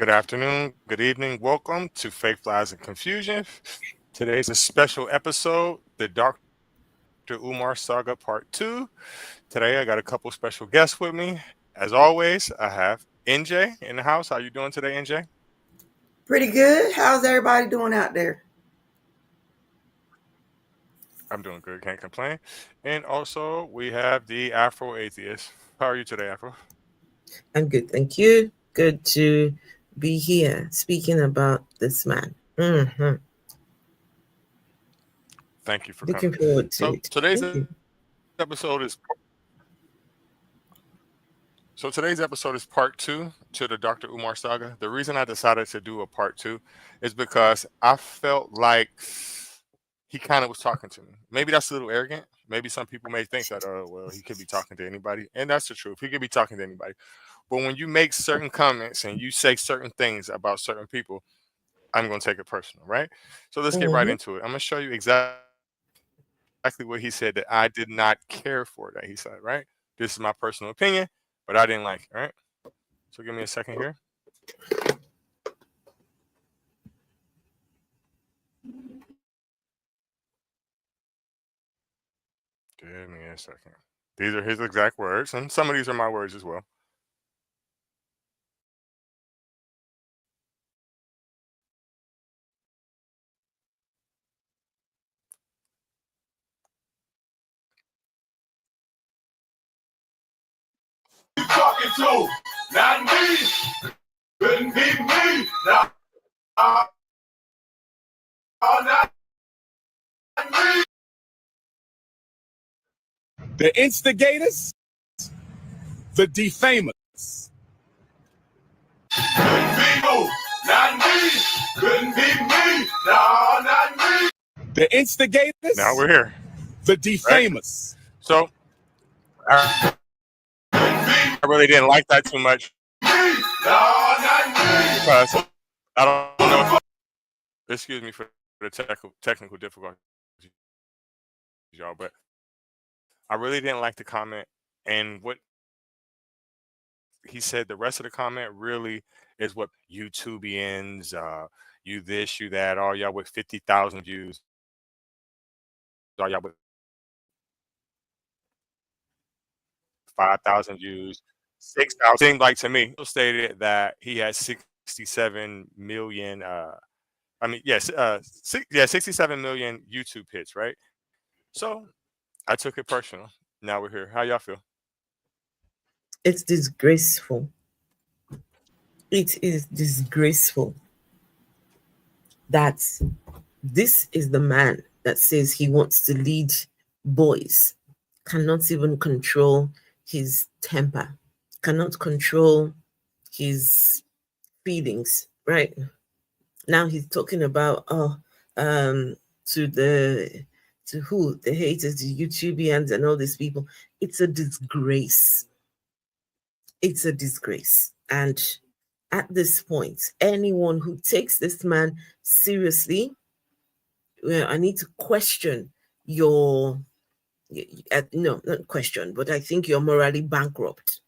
Good afternoon, good evening. Welcome to Faith, Lies, and Confusion. Today's a special episode, the Dr. Umar Saga Part 2. Today I got a couple special guests with me. As always, I have NJ in the house. How you doing today, NJ? Pretty good. How's everybody doing out there? I'm doing good, can't complain. And also we have the Afro Atheist. How are you today, Afro? I'm good, thank you. Good to be here speaking about this man. Thank you for Looking coming. forward to So it. today's Thank you. episode is today's episode is part 2 to the Dr. Umar saga. The reason I decided to do a part 2 is because I felt like he kind of was talking to me. Maybe that's a little arrogant. Maybe some people may think that, oh, well, he could be talking to anybody. And that's the truth. He could be talking to anybody. But when you make certain comments and you say certain things about certain people, I'm going to take it personal, right? So let's get right Mhm. into it. I'm going to show you exactly what he said that I did not care for that he said, right? This is my personal opinion, but I didn't like it, right? So give me a second here. Give me a second. These are his exact words, and some of these are my words as well. Talking to, not me, couldn't be me, no, not me. The instigators, the defamers. Couldn't be you, not me, couldn't be me, no, not me. The instigators, Now we're here, the defamers. right? So I really didn't like that too much because I don't know. Excuse me for the technical difficulties, y'all, but I really didn't like the comment. And what he said, the rest of the comment really is what YouTubians, you this, you that, all y'all with 50,000 views, all y'all with 5,000 views, 6,000. Seemed like to me, he stated that he had 67 million. I mean, yes, 67 million YouTube hits, right? So I took it personal. Now we're here. How y'all feel? It's disgraceful. It is disgraceful that this is the man that says he wants to lead boys, cannot even control his temper, cannot control his feelings, right? Now he's talking about to the to who the haters, the YouTubians and all these people. It's a disgrace. It's a disgrace. And at this point, anyone who takes this man seriously, well, I need to question your no, not question, but I think you're morally bankrupt.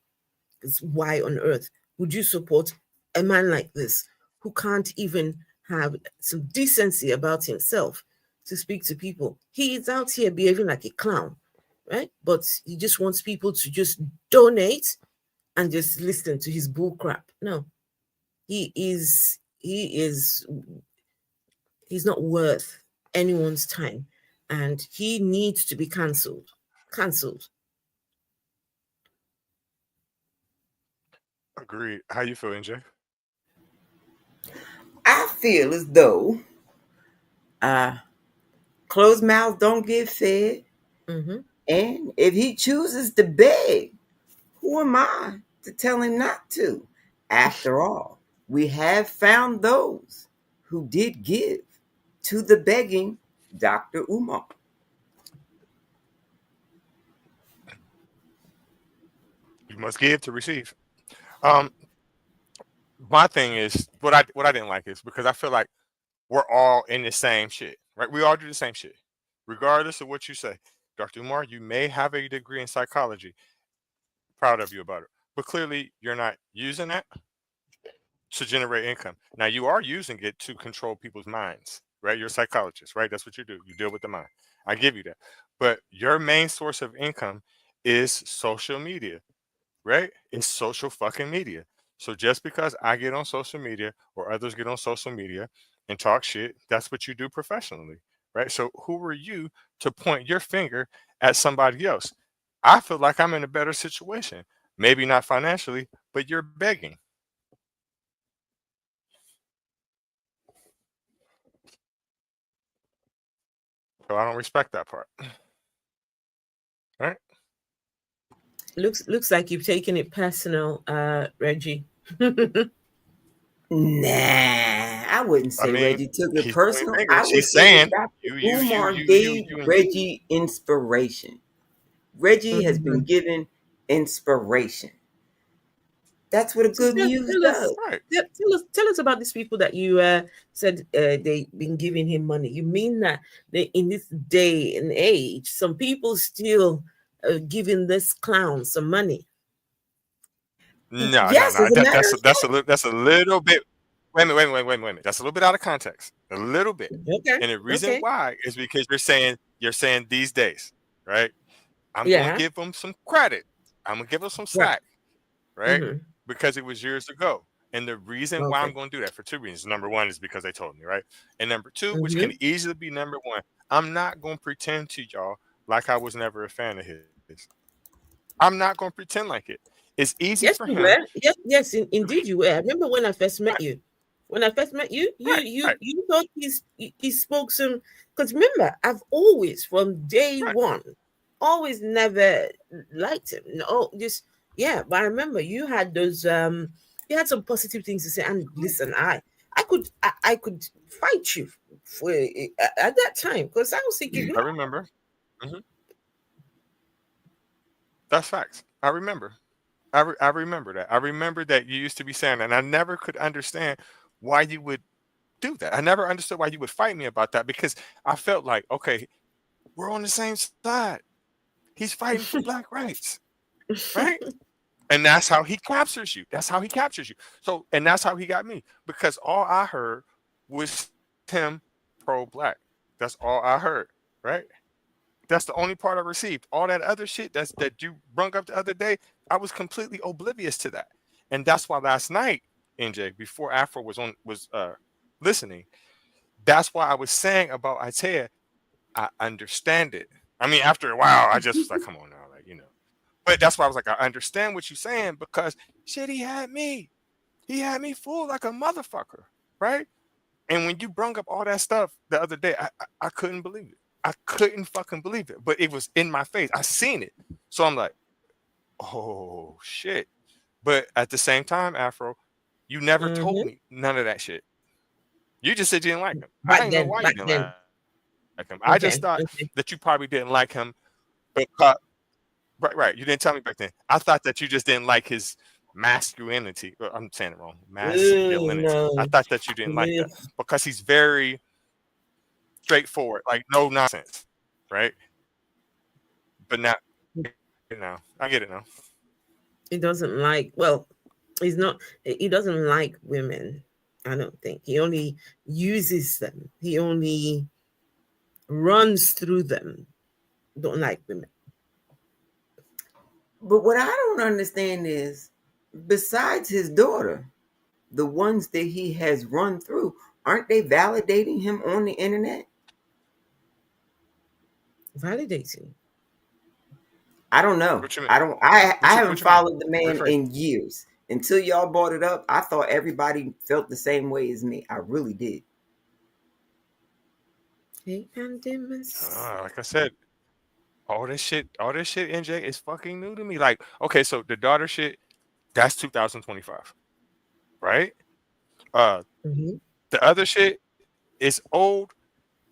Because why on earth would you support a man like this who can't even have some decency about himself to speak to people? He is out here behaving like a clown, right? But he just wants people to just donate and just listen to his bull crap. No, he is he's not worth anyone's time, and he needs to be cancelled. Cancelled. Agreed. How you feel, NJ? I feel as though uh, closed mouths don't get fed. Mm-hmm. And if he chooses to beg, who am I to tell him not to? After all, we have found those who did give to the begging Dr. Umar. You must give to receive. Um, my thing is what I didn't like is because I feel like we're all in the same shit, right? We all do the same shit, regardless of what you say. Dr. Umar, you may have a degree in psychology. Proud of you about it, but clearly you're not using that to generate income. Now you are using it to control people's minds, right? You're a psychologist, right? That's what you do. You deal with the mind. I give you that. But your main source of income is social media, right? It's social fucking media. So just because I get on social media or others get on social media and talk shit, that's what you do professionally, right? So who are you to point your finger at somebody else? I feel like I'm in a better situation. Maybe not financially, but you're begging. So I don't respect that part. Right? Looks like you've taken it personal, Reggie. Nah, I wouldn't I say mean, Reggie took it he's pointing personal. I fingers. would He's say that saying Dr. you, you, you, Umar you, you, gave you, and you. Reggie inspiration. Reggie has been Mhm. given inspiration. That's what a So good muse tell us, does. Right. tell us about these people that you said they've been giving him money. You mean that in this day and age, some people still giving this clown some money? No, no, Yes, no. as a matter of fact. That's a little bit. Wait a minute. That's a little bit out of context. A little bit. Okay, And the reason okay, why is because you're saying these days, right? I'm gonna yeah, give them some credit. I'm gonna give them some right. slack, right? Mm-hmm. Because it was years ago. And the reason why I'm Okay. going to do that for two reasons. Number one is because they told me, right? And number two, which can Mm-hmm. easily be number one, I'm not going to pretend to y'all like I was never a fan of his. I'm not going to pretend like it. It's easy for Yes, you him. were. Yes, indeed you were. I remember when I first met you. When I first met you, Right, right, you thought he spoke some. Because remember, I've always from day right. one, always never liked him. No, just yeah. But I remember you had some positive things to say. And listen, I could fight you for at that time because I was thinking, I remember. Hmm. That's facts. I remember. I remember that. I remember that you used to be saying that, and I never could understand why you would do that. I never understood why you would fight me about that because I felt like, okay, we're on the same side. He's fighting for black rights, right? And that's how he captures you. That's how he captures you. So, and that's how he got me because all I heard was him pro black. That's all I heard, right? That's the only part I received. All that other shit that you brung up the other day, I was completely oblivious to that. And that's why last night, NJ, before Afro was listening, that's why I was saying about Isaiah, I understand it. I mean, after a while, I just was like, come on now, like. But that's why I was like, I understand what you're saying because shit, he had me. He had me fooled like a motherfucker, right? And when you brung up all that stuff the other day, I couldn't believe it. I couldn't fucking believe it. But it was in my face. I seen it. So I'm like, oh shit. But at the same time, Afro, you never told mm-hmm. me none of that shit. You just said you didn't like him. I didn't know why you Back didn't then. like him. I just thought Okay, that you okay. probably didn't like him because right. You didn't tell me back then. I thought that you just didn't like his masculinity. I'm saying it wrong. Masculinity. I No, thought that you didn't like that no. because he's very straightforward, like no nonsense, right? But now, I get it now. He doesn't like, well, he's not, he doesn't like women. I don't think he only uses them. He only runs through them. Don't like women. But what I don't understand is, besides his daughter, the ones that he has run through, aren't they validating him on the internet? Validating. I don't know. What you mean? I don't. I haven't What you mean? followed the man Rephrase. in years. Until y'all brought it up, I thought everybody felt the same way as me. I really did. Hey, Pandemus. Like I said, all this shit, NJ is fucking new to me. Like, okay, so the daughter shit, that's 2025, right? Uh, Mm-hmm. the other shit is old,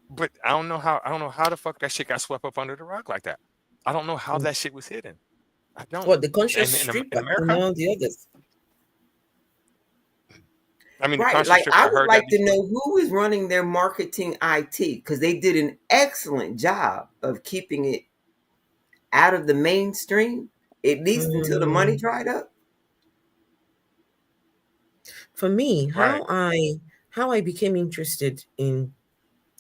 but I don't know how the fuck that shit got swept up under the rug like that. I don't know how that shit was hidden. I don't. What, the conscious And in stripper and America, all the others? I mean, the Right. conscious Like, stripper, I I would heard that like to before. know who is running their marketing IT, because they did an excellent job of keeping it out of the mainstream, at least until the money Mm. dried up. For me, Right. how I became interested in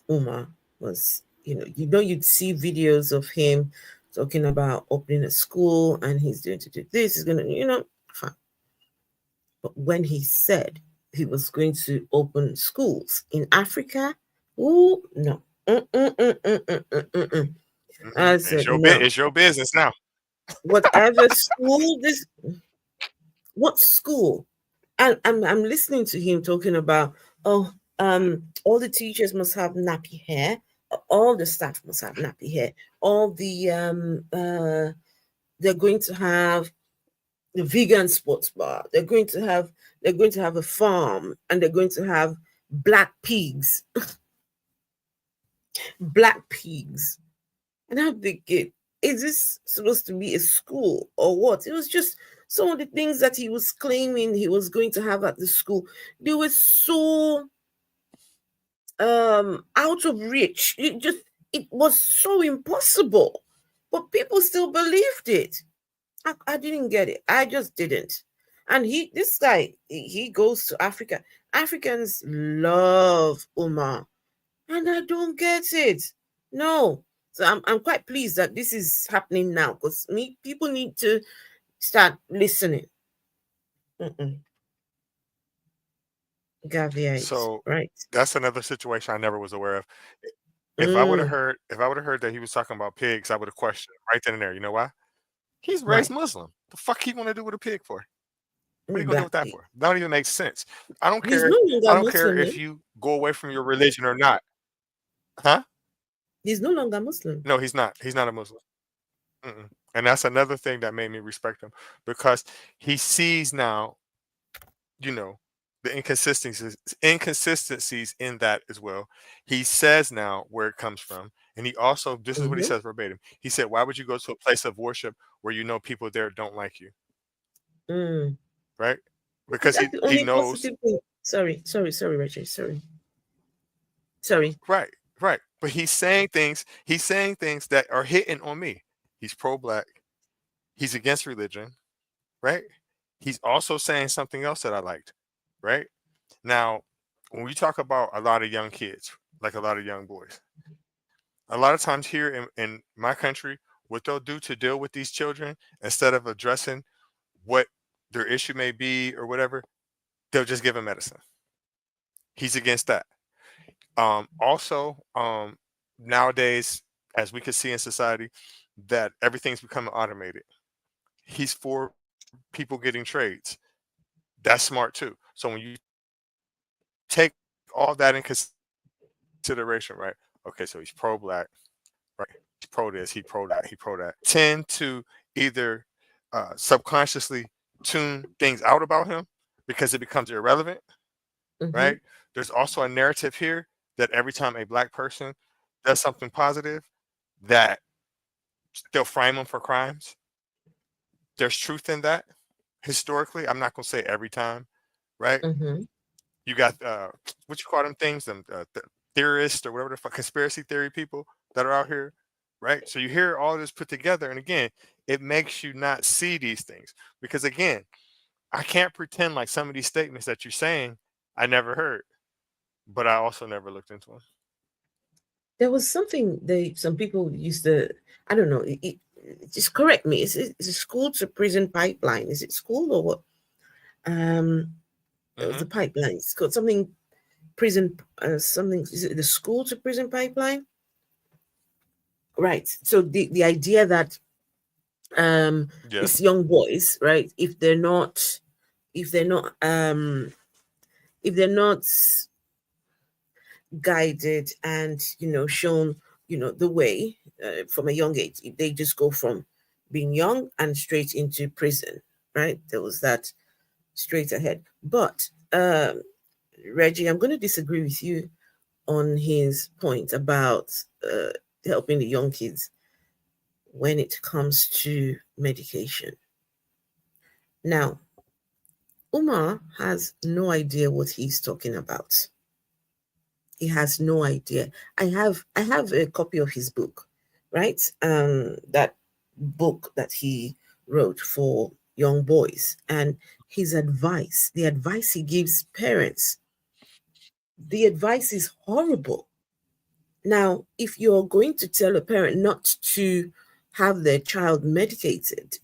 Umar was, you'd see videos of him talking about opening a school and he's going to do this, he's gonna, fine. But when he said he was going to open schools in Africa, oh no. I said no. It's your business now. Whatever school this what school? And I'm listening to him talking about, oh, all the teachers must have nappy hair, all the staff must have nappy hair, all the they're going to have the vegan sports bar, they're going to have a farm, and they're going to have black pigs, black pigs. And I'm thinking, is this supposed to be a school or what? It was just some of the things that he was claiming he was going to have at the school. They were so out of reach. It was so impossible. But people still believed it. I didn't get it. I just didn't. And this guy, he goes to Africa. Africans love Umar. And I don't get it. No. So I'm quite pleased that this is happening now, because people need to start listening. Garveyism, So right? that's another situation I never was aware of. If I would have heard that he was talking about pigs, I would have questioned him right then and there. You know why? He's raised Right. Muslim. The fuck he want to do with a pig for? What are you gonna do Black with that pig. for? That don't even make sense. I don't He's care. no I longer don't care Muslim. if you go away from your religion or not. Huh? He's no longer Muslim. No, he's not. He's not a Muslim. Mm-mm. And that's another thing that made me respect him, because he sees now, the inconsistencies in that as well. He says now where it comes from, and he also, this is what he Mm-hmm. says verbatim. He said, "Why would you go to a place of worship where you know people there don't like you?" Right? Because That's the he only knows. positive thing. Sorry, Richard. Sorry. Right, right. But he's saying things. He's saying things that are hitting on me. He's pro-black. He's against religion. Right. He's also saying something else that I liked. Right. Now, when we talk about a lot of young kids, like a lot of young boys, a lot of times here in my country, what they'll do to deal with these children, instead of addressing what their issue may be or whatever, they'll just give them medicine. He's against that. Also, nowadays, as we can see in society, that everything's becoming automated. He's for people getting trades. That's smart too. So when you take all that in consideration, right? Okay, so he's pro-black, right? He's pro this, he pro that, he pro that. Tend to either subconsciously tune things out about him because it becomes irrelevant, right? There's also a narrative here that every time a black person does something positive, that they'll frame them for crimes. There's truth in that. Historically, I'm not gonna say every time, right? You got what you call them things, them theorists or whatever the fuck, conspiracy theory people that are out here, right? So you hear all this put together, and again, it makes you not see these things, because again, I can't pretend like some of these statements that you're saying I never heard, but I also never looked into them. There was something some people used to, I don't know, just correct me. Is it school to prison pipeline? Is it school or what? The pipeline. It's called something prison, something, is it the school to prison pipeline? Right. So the idea that Yes. these young boys, right, if they're not if they're not guided and shown the way from a young age, they just go from being young and straight into prison, right? There was that straight ahead. But Reggie, I'm going to disagree with you on his point about helping the young kids when it comes to medication. Now, Umar has no idea what he's talking about. He has no idea. I have a copy of his book, right? That book that he wrote for young boys, and his advice, the advice he gives parents, the advice is horrible. Now, if you're going to tell a parent not to have their child medicated,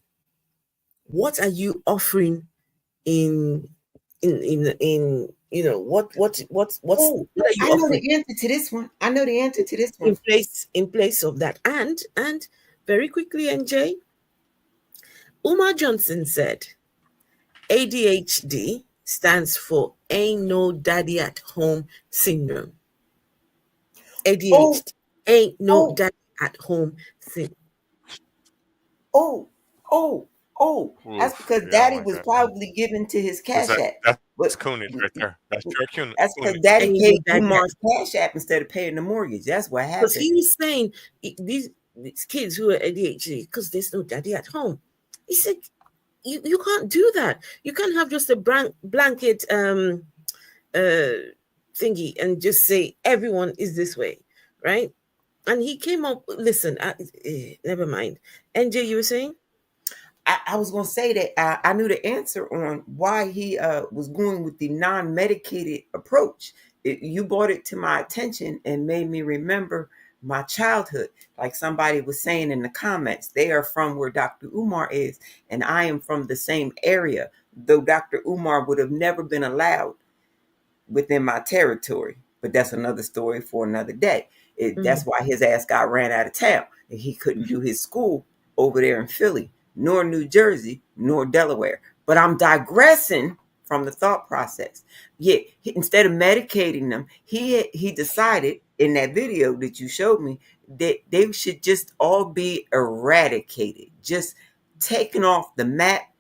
what are you offering in Oh, what are you I know offering the answer to this one. I know the answer to this one. in place of that? And very quickly, NJ, Umar Johnson said ADHD stands for Ain't No Daddy at Home Syndrome. Oh, ADHD, Ain't No oh, Daddy at Home Syndrome. oh, oh, oh. That's Oof. because Yeah, I don't daddy like was that. probably given to his Because cash app. that's But coonage right there. That's pure that's because coonage. daddy Ain't paid No Daddy at Umar's cash app instead of paying the mortgage. That's what Because happened. he was saying these kids who are ADHD, because there's no daddy at home. He said, you can't do that. You can't have just a blanket thingy and just say everyone is this way, right? And he came up. Listen, never mind. NJ, you were saying? I was going to say that I knew the answer on why he was going with the non-medicated approach. You brought it to my attention and made me remember my childhood. Like somebody was saying in the comments, they are from where Dr. Umar is, and I am from the same area, though Dr. Umar would have never been allowed within my territory. But that's another story for another day. That's why his ass got ran out of town, and he couldn't do his school over there in Philly, nor New Jersey, nor Delaware. But I'm digressing from the thought process. Yeah, instead of medicating them, he decided in that video that you showed me that they should just all be eradicated, just taken off the map,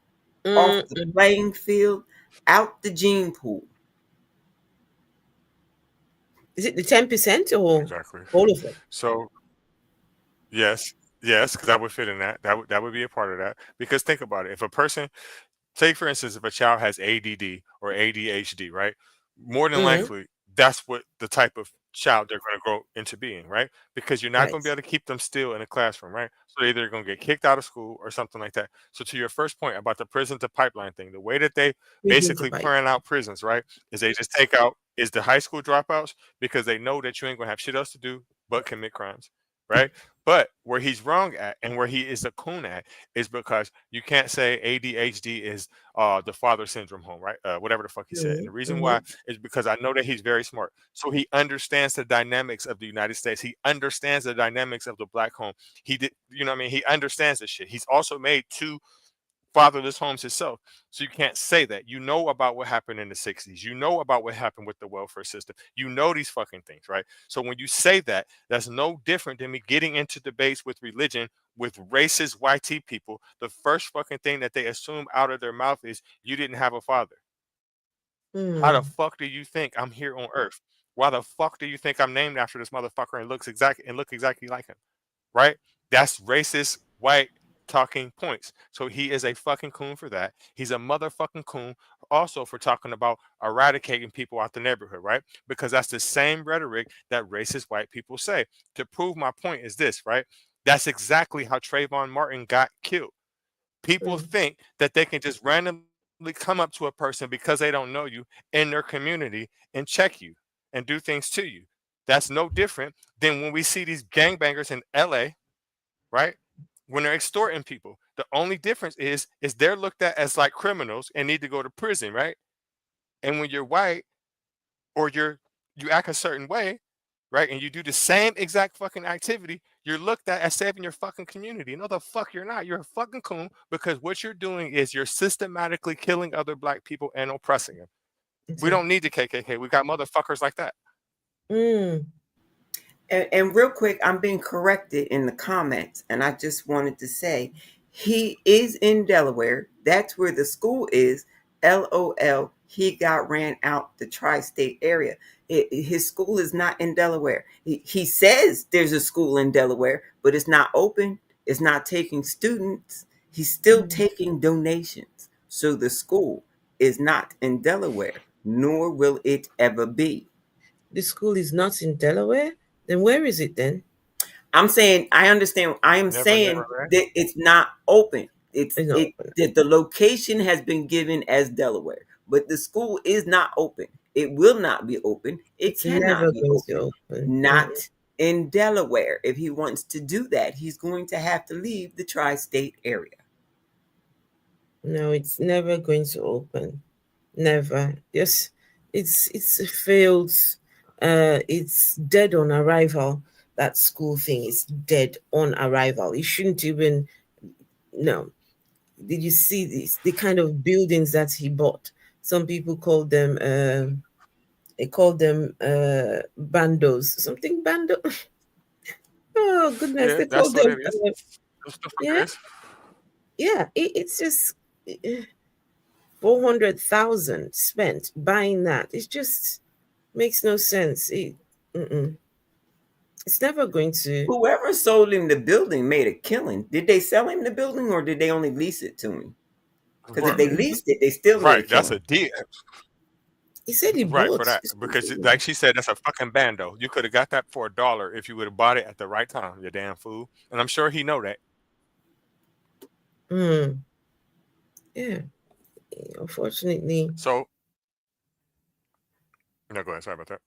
off the Mm-mm. playing field, out the gene pool. Is it the 10% or Exactly. all of them? So yes, yes, because that would fit in that. That would be a part of that. Because think about it. If a person, take for instance, if a child has ADD or ADHD, right? More than Mm, likely, that's what the type of child they're going to grow into being, right? Because you're not going to be right. able to keep them still in a classroom, right? So they're either going to get kicked out of school or something like that. So to your first point about the prison to pipeline thing, the way that they Prison to basically pipe. plan out prisons, right, is they just take out is the high school dropouts because they know that you ain't going to have shit else to do but commit crimes, right? But where he's wrong at and where he is a coon at is because you can't say ADHD is the father syndrome home, right? Whatever the fuck he said. And the reason why Mm-hmm. is because I know that he's very smart. So he understands the dynamics of the United States. He understands the dynamics of the black home. He did, you know what I mean? He understands this shit. He's also made two fatherless homes himself. So you can't say that. You know about what happened in the 60s. You know about what happened with the welfare system. You know these fucking things, right? So when you say that, that's no different than me getting into debates with religion with racist YT people. The first fucking thing that they assume out of their mouth is you didn't have a father. How the Mm. fuck do you think I'm here on earth? Why the fuck do you think I'm named after this motherfucker and look exactly like him? Right? That's racist white talking points. So he is a fucking coon for that. He's a motherfucking coon also for talking about eradicating people out the neighborhood, right? Because that's the same rhetoric that racist white people say. To prove my point is this, right? That's exactly how Trayvon Martin got killed. People Mm. think that they can just randomly come up to a person because they don't know you in their community and check you and do things to you. That's no different than when we see these gangbangers in LA, right? When they're extorting people. The only difference is they're looked at as like criminals and need to go to prison, right? And when you're white or you act a certain way, right? And you do the same exact fucking activity, you're looked at as saving your fucking community. No, the fuck you're not. You're a fucking coon because what you're doing is you're systematically killing other black people and oppressing them. We don't Exactly. need the KKK. We got motherfuckers like that. Mm. And real quick, I'm being corrected in the comments, and I just wanted to say he is in Delaware. That's where the school is. LOL. He got ran out the tri-state area. His school is not in Delaware. He says there's a school in Delaware, but it's not open. It's not taking students. He's still Mm. taking donations. So the school is not in Delaware, nor will it ever be. The school is not in Delaware. Then where is it then? I'm saying I understand. I am Never, saying never, right? that it's not open. It's It's not it open. the location has been given as Delaware, but the school is not open. It will not be open. It It's never cannot be going to open. open. Not in Delaware. If he wants to do that, he's going to have to leave the tri-state area. No, it's never going to open. Never. Just it's a failed. It's dead on arrival. That school thing is dead on arrival. It shouldn't even. No. Did you see this? The kind of buildings that he bought? Some people call them. They call them bandos. Something bando. Oh goodness! Yeah, They call that's what them. it is. That's the fuck it Yeah, is. yeah. It's just 400,000 spent buying that. It just makes no sense. Mm-mm. It's never going to. Whoever sold him the building made a killing. Did they sell him the building or did they only lease it to him? Because if Right, they leased it, they still made a right. That's a killing. deal. He said he Right for bought. that because, like she said, that's a fucking bando. You could have got that for $1 if you would have bought it at the right time. You damn fool. And I'm sure he know that. Mm, yeah. Unfortunately, So, no, go ahead. Sorry about that.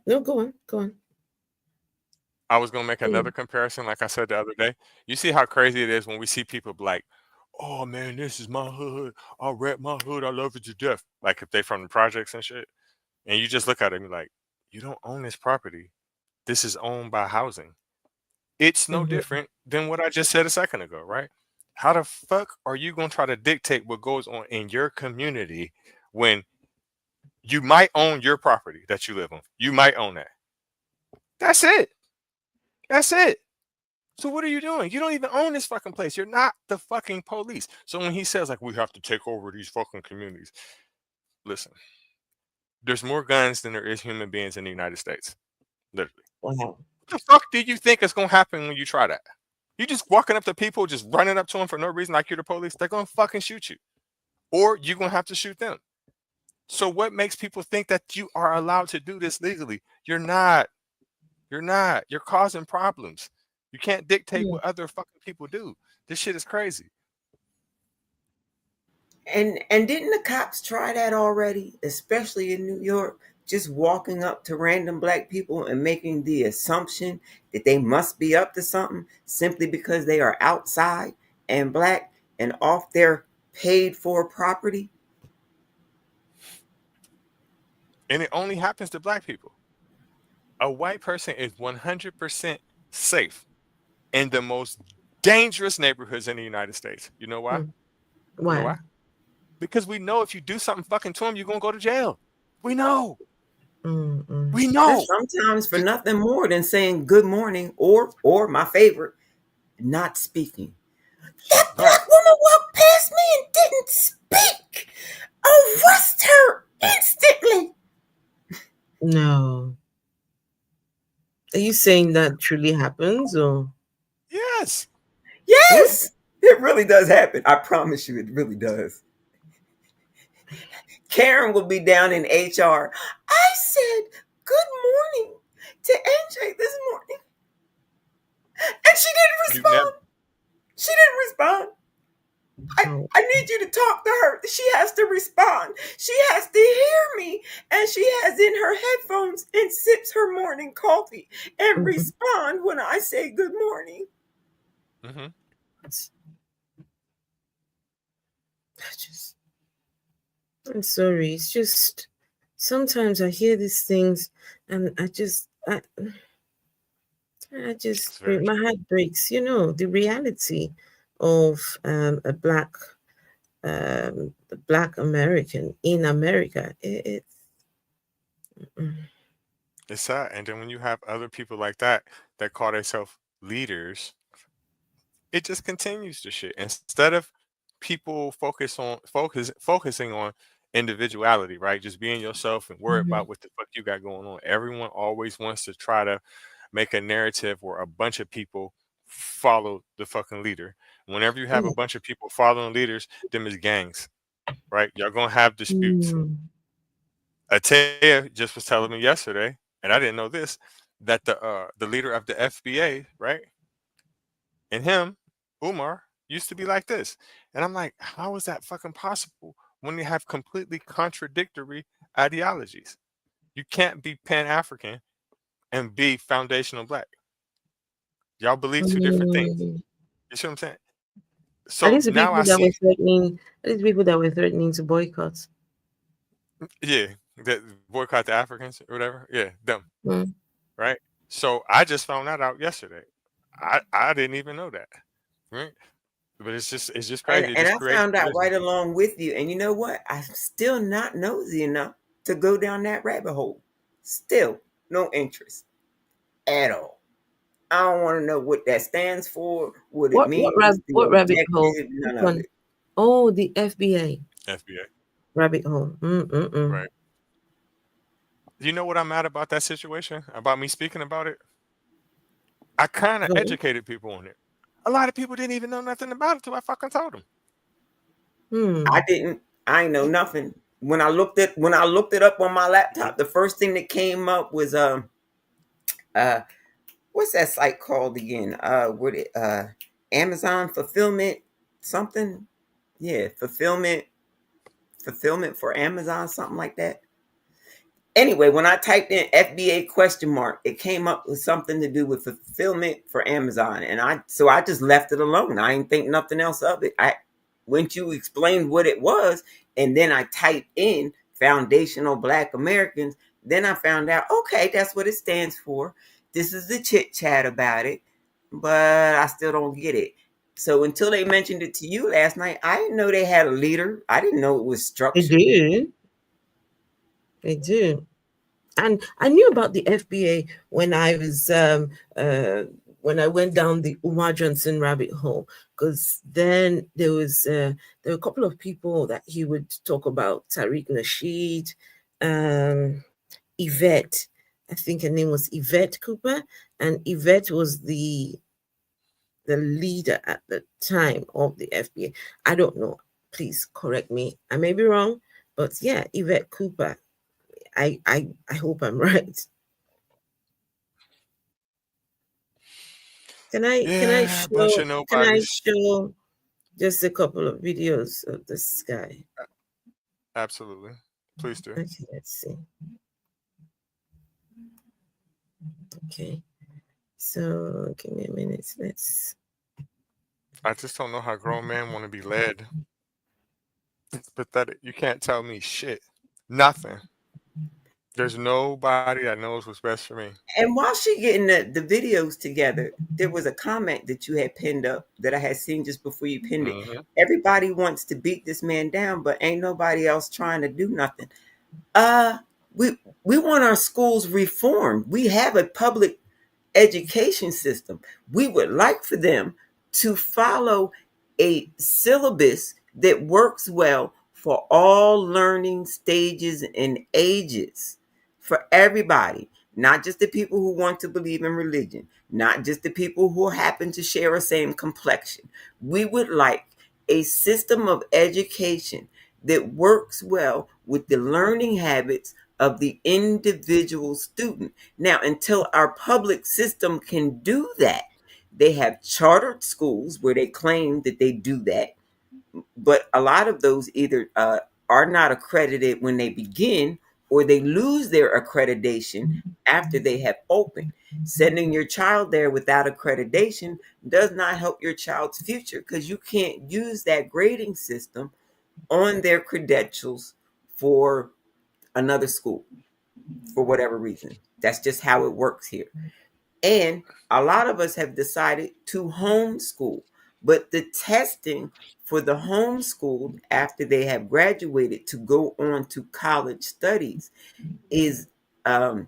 no. Go on. Go on. I was gonna make another Mm, comparison, like I said the other day. You see how crazy it is when we see people be like, "Oh man, this is my hood. I rep my hood. I love it to death." Like if they from the projects and shit, and you just look at it and be like, "You don't own this property. This is owned by housing." It's no mhm. different than what I just said a second ago, right? How the fuck are you gonna try to dictate what goes on in your community when you might own your property that you live on? You might own that. That's it. That's it. So what are you doing? You don't even own this fucking place. You're not the fucking police. So when he says like we have to take over these fucking communities, listen, there's more guns than there is human beings in the United States. Literally. Wow. What the fuck do you think is gonna happen when you try that? You just walking up to people, just running up to them for no reason, like you're the police. They're gonna fucking shoot you, or you're gonna have to shoot them. So what makes people think that you are allowed to do this legally? You're not. You're not. You're causing problems. You can't dictate Mm, what other fucking people do. This shit is crazy. And didn't the cops try that already, especially in New York? Just walking up to random black people and making the assumption that they must be up to something simply because they are outside and black and off their paid for property. And it only happens to black people. A white person is 100% safe in the most dangerous neighborhoods in the United States. You know why? mm. You know Why? why? Because we know if you do something fucking to them, you're gonna go to jail. We know. Mm, mm. We And know. sometimes for Just nothing more than saying good morning or my favorite, not speaking. That right. black woman walked past me and didn't speak. Arrest her instantly. No. Are you saying that truly happens, or? Yes. Hmm? Yes, it really does happen. I promise you, it really does. Karen will be down in HR. I said good morning to NJ this morning, and she didn't You never. respond. She didn't respond. Oh. I need you to talk to her. She has to respond. She has to hear me. And she has in her headphones and sips her morning coffee and Mhm. respond when I say good morning. Mm-hmm. I just, I'm sorry. It's just sometimes I hear these things and I It's just very my true. heart breaks. The reality of the black American in America. Mm, It's sad. And then when you have other people like that that call themselves leaders, it just continues to shit. Instead of people focusing on individuality, right? Just being yourself and worry mhm. about what the fuck you got going on. Everyone always wants to try to make a narrative where a bunch of people follow the fucking leader. Whenever you have a Yeah. bunch of people following leaders, them is gangs, right? Y'all gonna have disputes. Mm, Atea just was telling me yesterday, and I didn't know this, that the leader of the FBA, right, and him, Umar, used to be like this. And I'm like, how is that fucking possible when you have completely contradictory ideologies? You can't be Pan African and be foundational black. Y'all believe two different things. Mm. You see what I'm saying? At So least the now people I that were see, threatening, at least people that were threatening to boycott. yeah, that boycott the Africans or whatever. Yeah, them, Mm. right? So I just found that out yesterday. I didn't even know that, right? But it's just crazy. It And just I creates found out division. right along with you. And you know what? I'm still not nosy enough to go down that rabbit hole. Still no interest at all. I don't want to know what that stands for, what it means, the What rabbit hole? objective, Which none of one? it. Oh, the FBA FBA, rabbit hole. Mm-mm-mm. right? You know what I'm mad about that situation? About me speaking about it? I kind of Go on. educated people on it. A lot of people didn't even know nothing about it till I fucking told them. I Hmm. didn't. I ain't know nothing. When I looked it up on my laptop, the first thing that came up was uh what's that site called again? What it Amazon fulfillment something? Yeah, fulfillment for Amazon, something like that. Anyway, when I typed in FBA question mark, it came up with something to do with fulfillment for Amazon, and I just left it alone. I didn't think nothing else of it. I Once you explained what it was, and then I typed in foundational Black Americans, then I found out okay, that's what it stands for. This is the chit chat about it, but I still don't get it. So until they mentioned it to you last night, I didn't know they had a leader. I didn't know it was They structured. do. They do. And I knew about the FBA when I went down the Umar Johnson rabbit hole, because then there were a couple of people that he would talk about: Tariq Nasheed, um, Yvette. I think her name was Yvette Cooper, and Yvette was the leader at the time of the FBA. I don't know. Please correct me. I may be wrong, but yeah, Yvette Cooper. I hope I'm right. Yeah, a bunch of Can I nobodies. show just a couple of videos of this guy? Absolutely. Please do. Okay, let's see. Okay. So give me a minute. Let's I just don't know how grown men want to be led. It's pathetic. You can't tell me shit. Nothing. There's nobody that knows what's best for me. And while she getting the videos together, there was a comment that you had pinned up that I had seen just before you pinned it. Hmm. Everybody wants to beat this man down, but ain't nobody else trying to do nothing. Uh we want our schools reformed. We have a public education system. We would like for them to follow a syllabus that works well for all learning stages and ages, for everybody, not just the people who want to believe in religion, not just the people who happen to share a same complexion. We would like a system of education that works well with the learning habits of the individual student. Now, until our public system can do that, they have chartered schools where they claim that they do that, but a lot of those either are not accredited when they begin, or they lose their accreditation after they have opened. Sending your child there without accreditation does not help your child's future, because you can't use that grading system on their credentials for another school for whatever reason. That's just how it works here. And a lot of us have decided to homeschool, but the testing for the homeschooled after they have graduated to go on to college studies is um,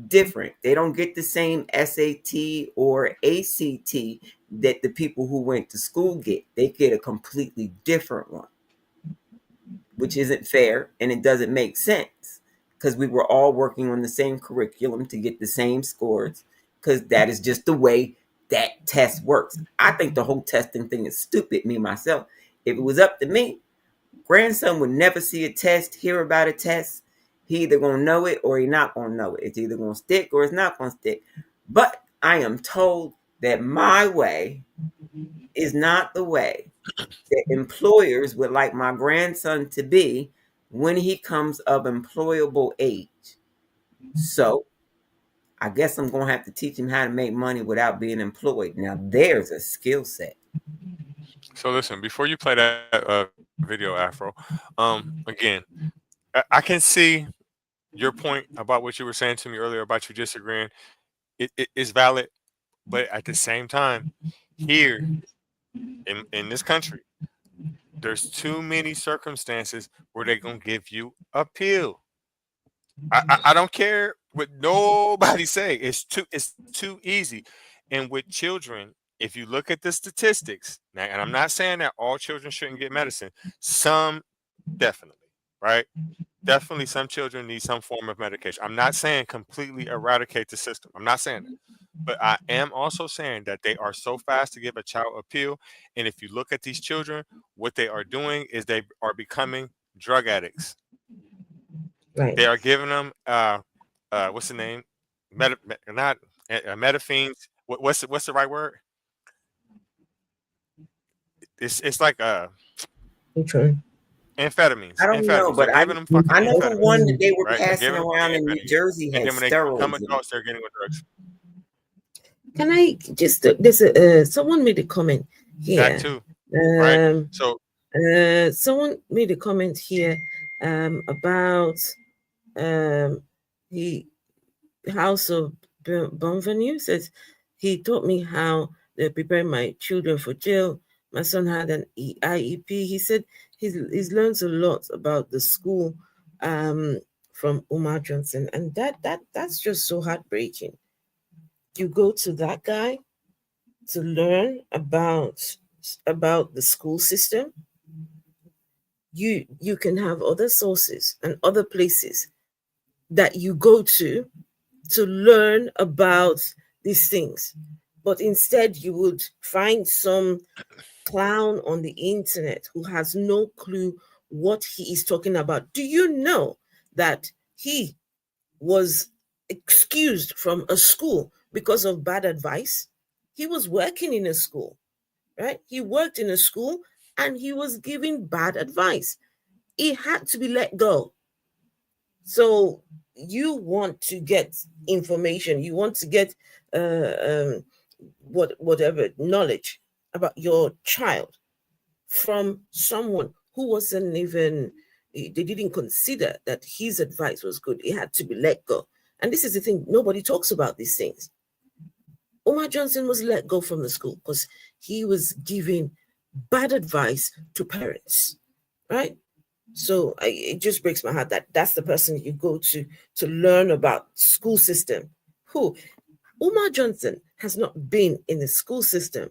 different. They don't get the same SAT or ACT that the people who went to school get. They get a completely different one, which isn't fair and it doesn't make sense, because we were all working on the same curriculum to get the same scores, because that is just the way that test works. I think the whole testing thing is stupid, me myself. If it was up to me, grandson would never see a test, hear about a test. He either gonna know it or he not gonna know it. It's either gonna stick or it's not gonna stick. But I am told that my way is not the way that employers would like my grandson to be when he comes of employable age. So I guess I'm going to have to teach him how to make money without being employed. Now, there's a skill set. So listen, before you play that video, Afro, again, I can see your point about what you were saying to me earlier about you disagreeing. It is valid, but at the same time, here in this country, there's too many circumstances where they're gonna give you a pill. I don't care what nobody say. It's too easy. And with children, if you look at the statistics, now, and I'm not saying that all children shouldn't get medicine, some definitely, right? Definitely some children need some form of medication. I'm not saying completely eradicate the system. I'm not saying that. But I am also saying that they are so fast to give a child a pill. And if you look at these children, what they are doing is they are becoming drug addicts. Right. They are giving them what's the name? Not metaphenes. What's the right word? It's like Which one? amphetamines. I don't know, Amphetamines. They're but I giving them fucking I know the one that amphetamines, they were right? They're passing giving them around in New amphetamines, Jersey and had then when they become steroids in it. adults, they're getting with drugs. Can I just there's someone made a comment That here. too, right? Um, So someone made a comment here about he House of Bonvenue says he taught me how they prepare my children for jail. My son had an IEP. He said he's learned a lot about the school from Umar Johnson, and that's just so heartbreaking. You go to that guy to learn about the school system. You can have other sources and other places that you go to learn about these things, but instead you would find some clown on the internet who has no clue what he is talking about. Do you know that he was excused from a school because of bad advice? He was working in a school, right? He worked in a school and he was giving bad advice. He had to be let go. So you want to get information, you want to get whatever knowledge about your child from someone who wasn't even, they didn't consider that his advice was good. It had to be let go. And this is the thing, nobody talks about these things. Omar Johnson was let go from the school because he was giving bad advice to parents, right? So it just breaks my heart that that's the person you go to learn about school system. Who Umar Johnson has not been in the school system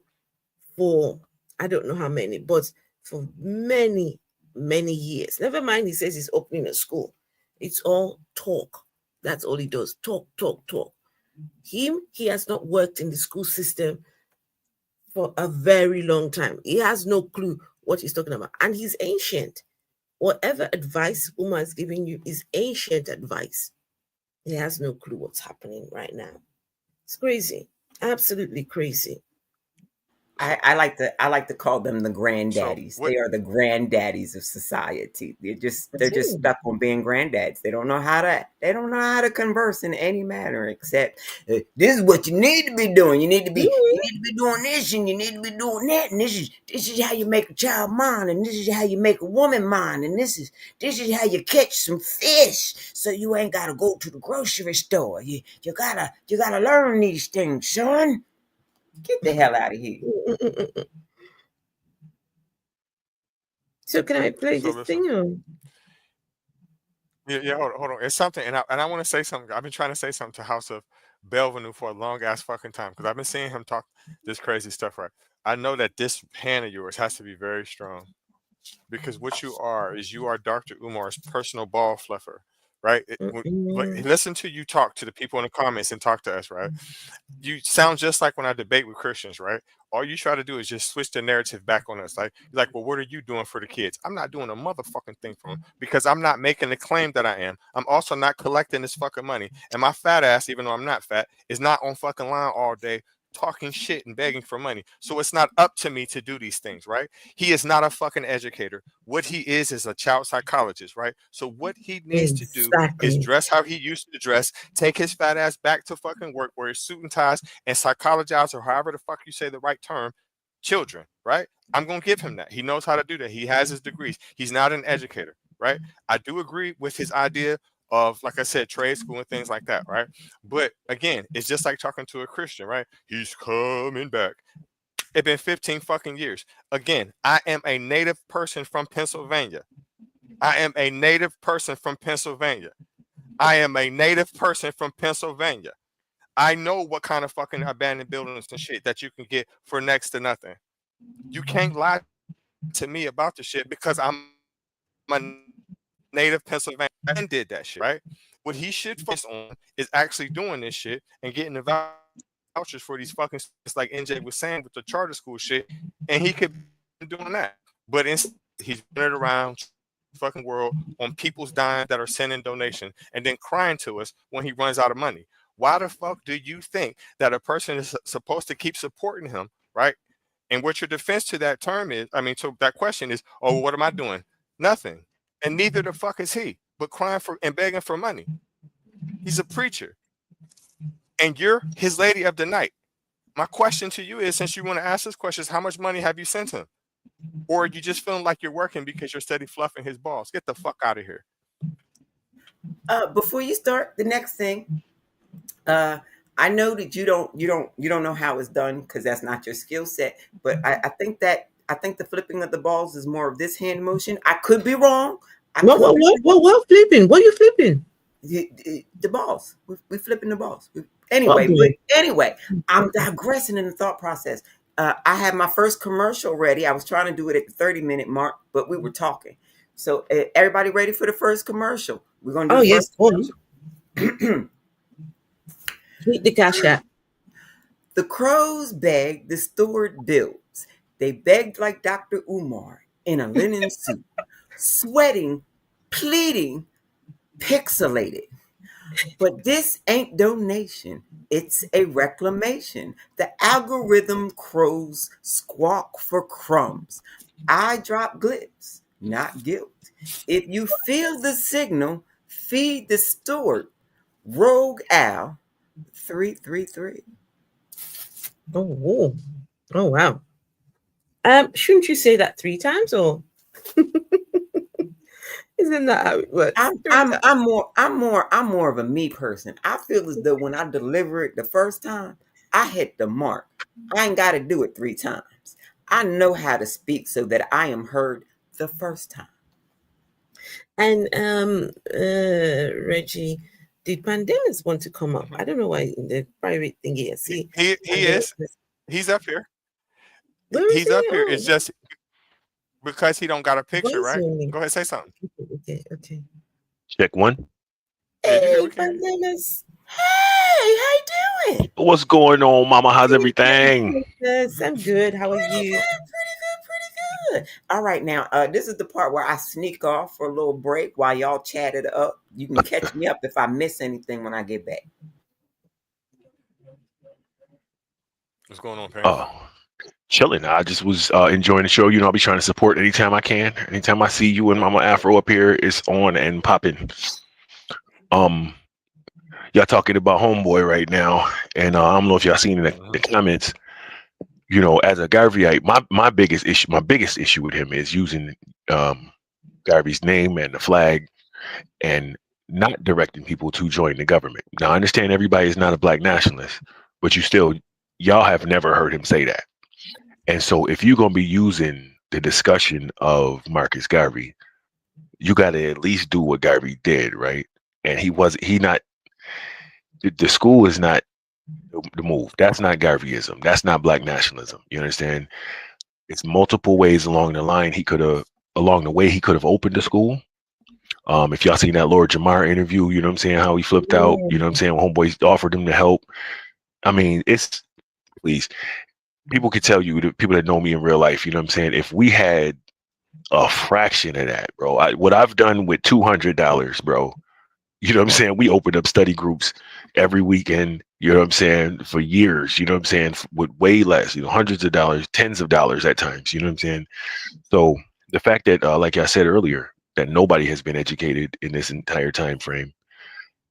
for I don't know how many, but for many, many years. Never mind, he says he's opening a school. It's all talk. That's all he does. Talk, talk, talk. He has not worked in the school system for a very long time. He has no clue what he's talking about. And he's ancient. Whatever advice Umar is giving you is ancient advice. He has no clue what's happening right now. It's crazy. Absolutely crazy. I like to call them the granddaddies. So what? They are the granddaddies of society. They're just That's stuck on being granddads. They don't know how to converse in any manner except this is what you need to be doing. You need to be doing this and you need to be doing that. And this is how you make a child mine, and this is how you make a woman mine, and this is how you catch some fish so you ain't gotta go to the grocery store. You gotta learn these things, son. Get the hell out of here. So can I play So this listen. thing? Or? Yeah. Hold on. It's something, and I want to say something. I've been trying to say something to House of Belvenue for a long ass fucking time because I've been seeing him talk this crazy stuff. Right. I know that this hand of yours has to be very strong because what you are is you are Dr. Umar's personal ball fluffer, right? Listen to you talk to the people in the comments and talk to us, right? You sound just like when I debate with Christians, right? All you try to do is just switch the narrative back on us. Like, well, what are you doing for the kids? I'm not doing a motherfucking thing for them because I'm not making the claim that I am. I'm also not collecting this fucking money. And my fat ass, even though I'm not fat, is not on fucking line all day talking shit and begging for money. So it's not up to me to do these things, right? He is not a fucking educator. What he is a child psychologist, right? So what he needs to do is Exactly. dress how he used to dress, take his fat ass back to fucking work, wear his suit and ties, and psychologize, or however the fuck you say the right term, children, right? I'm gonna give him that. He knows how to do that. He has his degrees. He's not an educator, right? I do agree with his idea of, like I said, trade school and things like that, right? But again, it's just like talking to a Christian, right? He's coming back. It's been 15 fucking years. Again, I am a native person from Pennsylvania. I am a native person from Pennsylvania. I am a native person from Pennsylvania. I know what kind of fucking abandoned buildings and shit that you can get for next to nothing. You can't lie to me about the shit because I'm a native Pennsylvania and did that shit, right? What he should focus on is actually doing this shit and getting the vouchers for these fucking, it's like NJ was saying with the charter school shit, and he could be doing that. But instead, he's running around fucking world on people's dimes that are sending donation and then crying to us when he runs out of money. Why the fuck do you think that a person is supposed to keep supporting him, right? And what your defense to that term is, to that question is, oh, what am I doing? Nothing. And neither the fuck is he, but crying for and begging for money. He's a preacher. And you're his lady of the night. My question to you is, since you want to ask this question, is how much money have you sent him? Or are you just feeling like you're working because you're steady fluffing his balls? Get the fuck out of here. Before you start the next thing, I know that you don't know how it's done because that's not your skill set. But I think the flipping of the balls is more of this hand motion. I could be wrong. What flipping? What are you flipping? The balls. We flipping the balls. Anyway, I'm digressing in the thought process. I had my first commercial ready. I was trying to do it at the 30-minute mark, but we were talking. So everybody ready for the first commercial? We're gonna do the first commercial. Hit the cash app. The crows begged, the steward builds. They begged like Dr. Umar in a linen suit, sweating, pleading, pixelated. But this ain't donation. It's a reclamation. The algorithm crows squawk for crumbs. I drop glips, not guilt. If you feel the signal, feed the steward. Rogue Al 333. Oh wow. Shouldn't you say that 3 times, or isn't that how it works? I'm more of a me person. I feel as though when I deliver it the first time, I hit the mark. I ain't got to do it 3 times. I know how to speak so that I am heard the first time. And Reggie, did Pandelas want to come up? I don't know why in the private thing here. See, he is. He's up here. He's up here. It's just because he don't got a picture, right? Go ahead, say something. Okay. Check 1. Hey, Pandelas. Hey, how you doing? What's going on, Mama? How's everything? Yes, I'm good. How are you? Pretty good. All right, now this is the part where I sneak off for a little break while y'all chat it up. You can catch me up if I miss anything when I get back. What's going on, Pam? Oh, chilling. I just was enjoying the show. You know, I'll be trying to support anytime I can. Anytime I see you and Mama Afro up here, it's on and popping. Y'all talking about Homeboy right now, and I don't know if y'all seen in the comments. You know, as a Garveyite, my biggest issue with him is using Garvey's name and the flag and not directing people to join the government. Now, I understand everybody is not a black nationalist, but y'all have never heard him say that. And so if you're going to be using the discussion of Marcus Garvey, you got to at least do what Garvey did, right? And the school is not the move. That's not Garveyism. That's not black nationalism. You understand? It's multiple ways along the line he could have opened the school. If y'all seen that Lord Jamar interview, you know what I'm saying, how he flipped out, you know what I'm saying, when Homeboy offered him to help. I mean, please, people could tell you, the people that know me in real life, you know what I'm saying, if we had a fraction of that, bro, what I've done with $200, bro, You know what I'm saying? We opened up study groups every weekend, you know what I'm saying, for years, you know what I'm saying, with way less, hundreds of dollars, tens of dollars at times, you know what I'm saying? So the fact that, like I said earlier, that nobody has been educated in this entire time frame,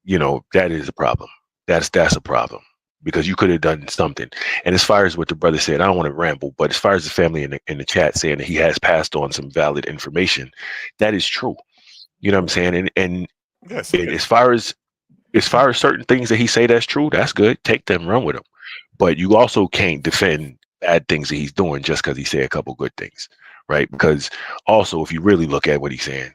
that is a problem. That's a problem because you could have done something. And as far as what the brother said, I don't want to ramble, but as far as the family in the chat saying that he has passed on some valid information, that is true. You know what I'm saying? And Yes. as far as certain things that he say that's true, that's good. Take them, run with them. But you also can't defend bad things that he's doing just because he said a couple good things, right? Because also, if you really look at what he's saying,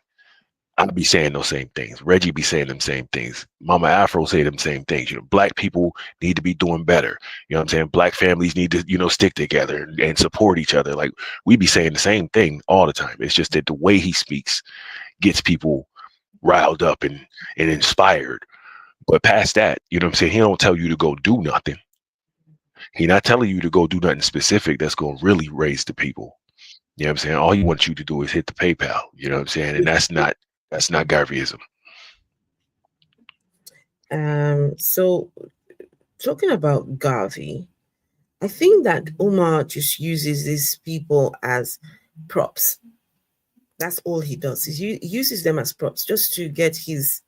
I'd be saying those same things. Reggie be saying them same things. Mama Afro say them same things. Black people need to be doing better. You know what I'm saying? Black families need to, stick together and support each other. Like we be saying the same thing all the time. It's just that the way he speaks gets people riled up and inspired. But past that, you know what I'm saying? He don't tell you to go do nothing. He not telling you to go do nothing specific that's going to really raise the people. You know what I'm saying? All he wants you to do is hit the PayPal. You know what I'm saying? And that's not Garveyism. So talking about Garvey, I think that Umar just uses these people as props. That's all he does. He uses them as props just to get his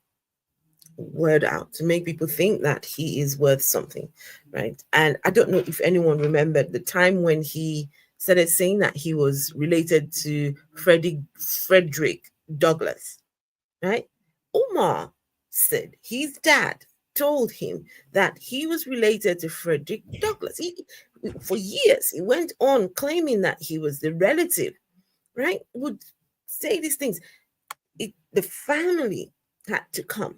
word out, to make people think that he is worth something, right? And I don't know if anyone remembered the time when he started saying that he was related to Frederick Douglass, right? Umar said his dad told him that he was related to Frederick Douglass. For years, he went on claiming that he was the relative, right? Would say these things. The family had to come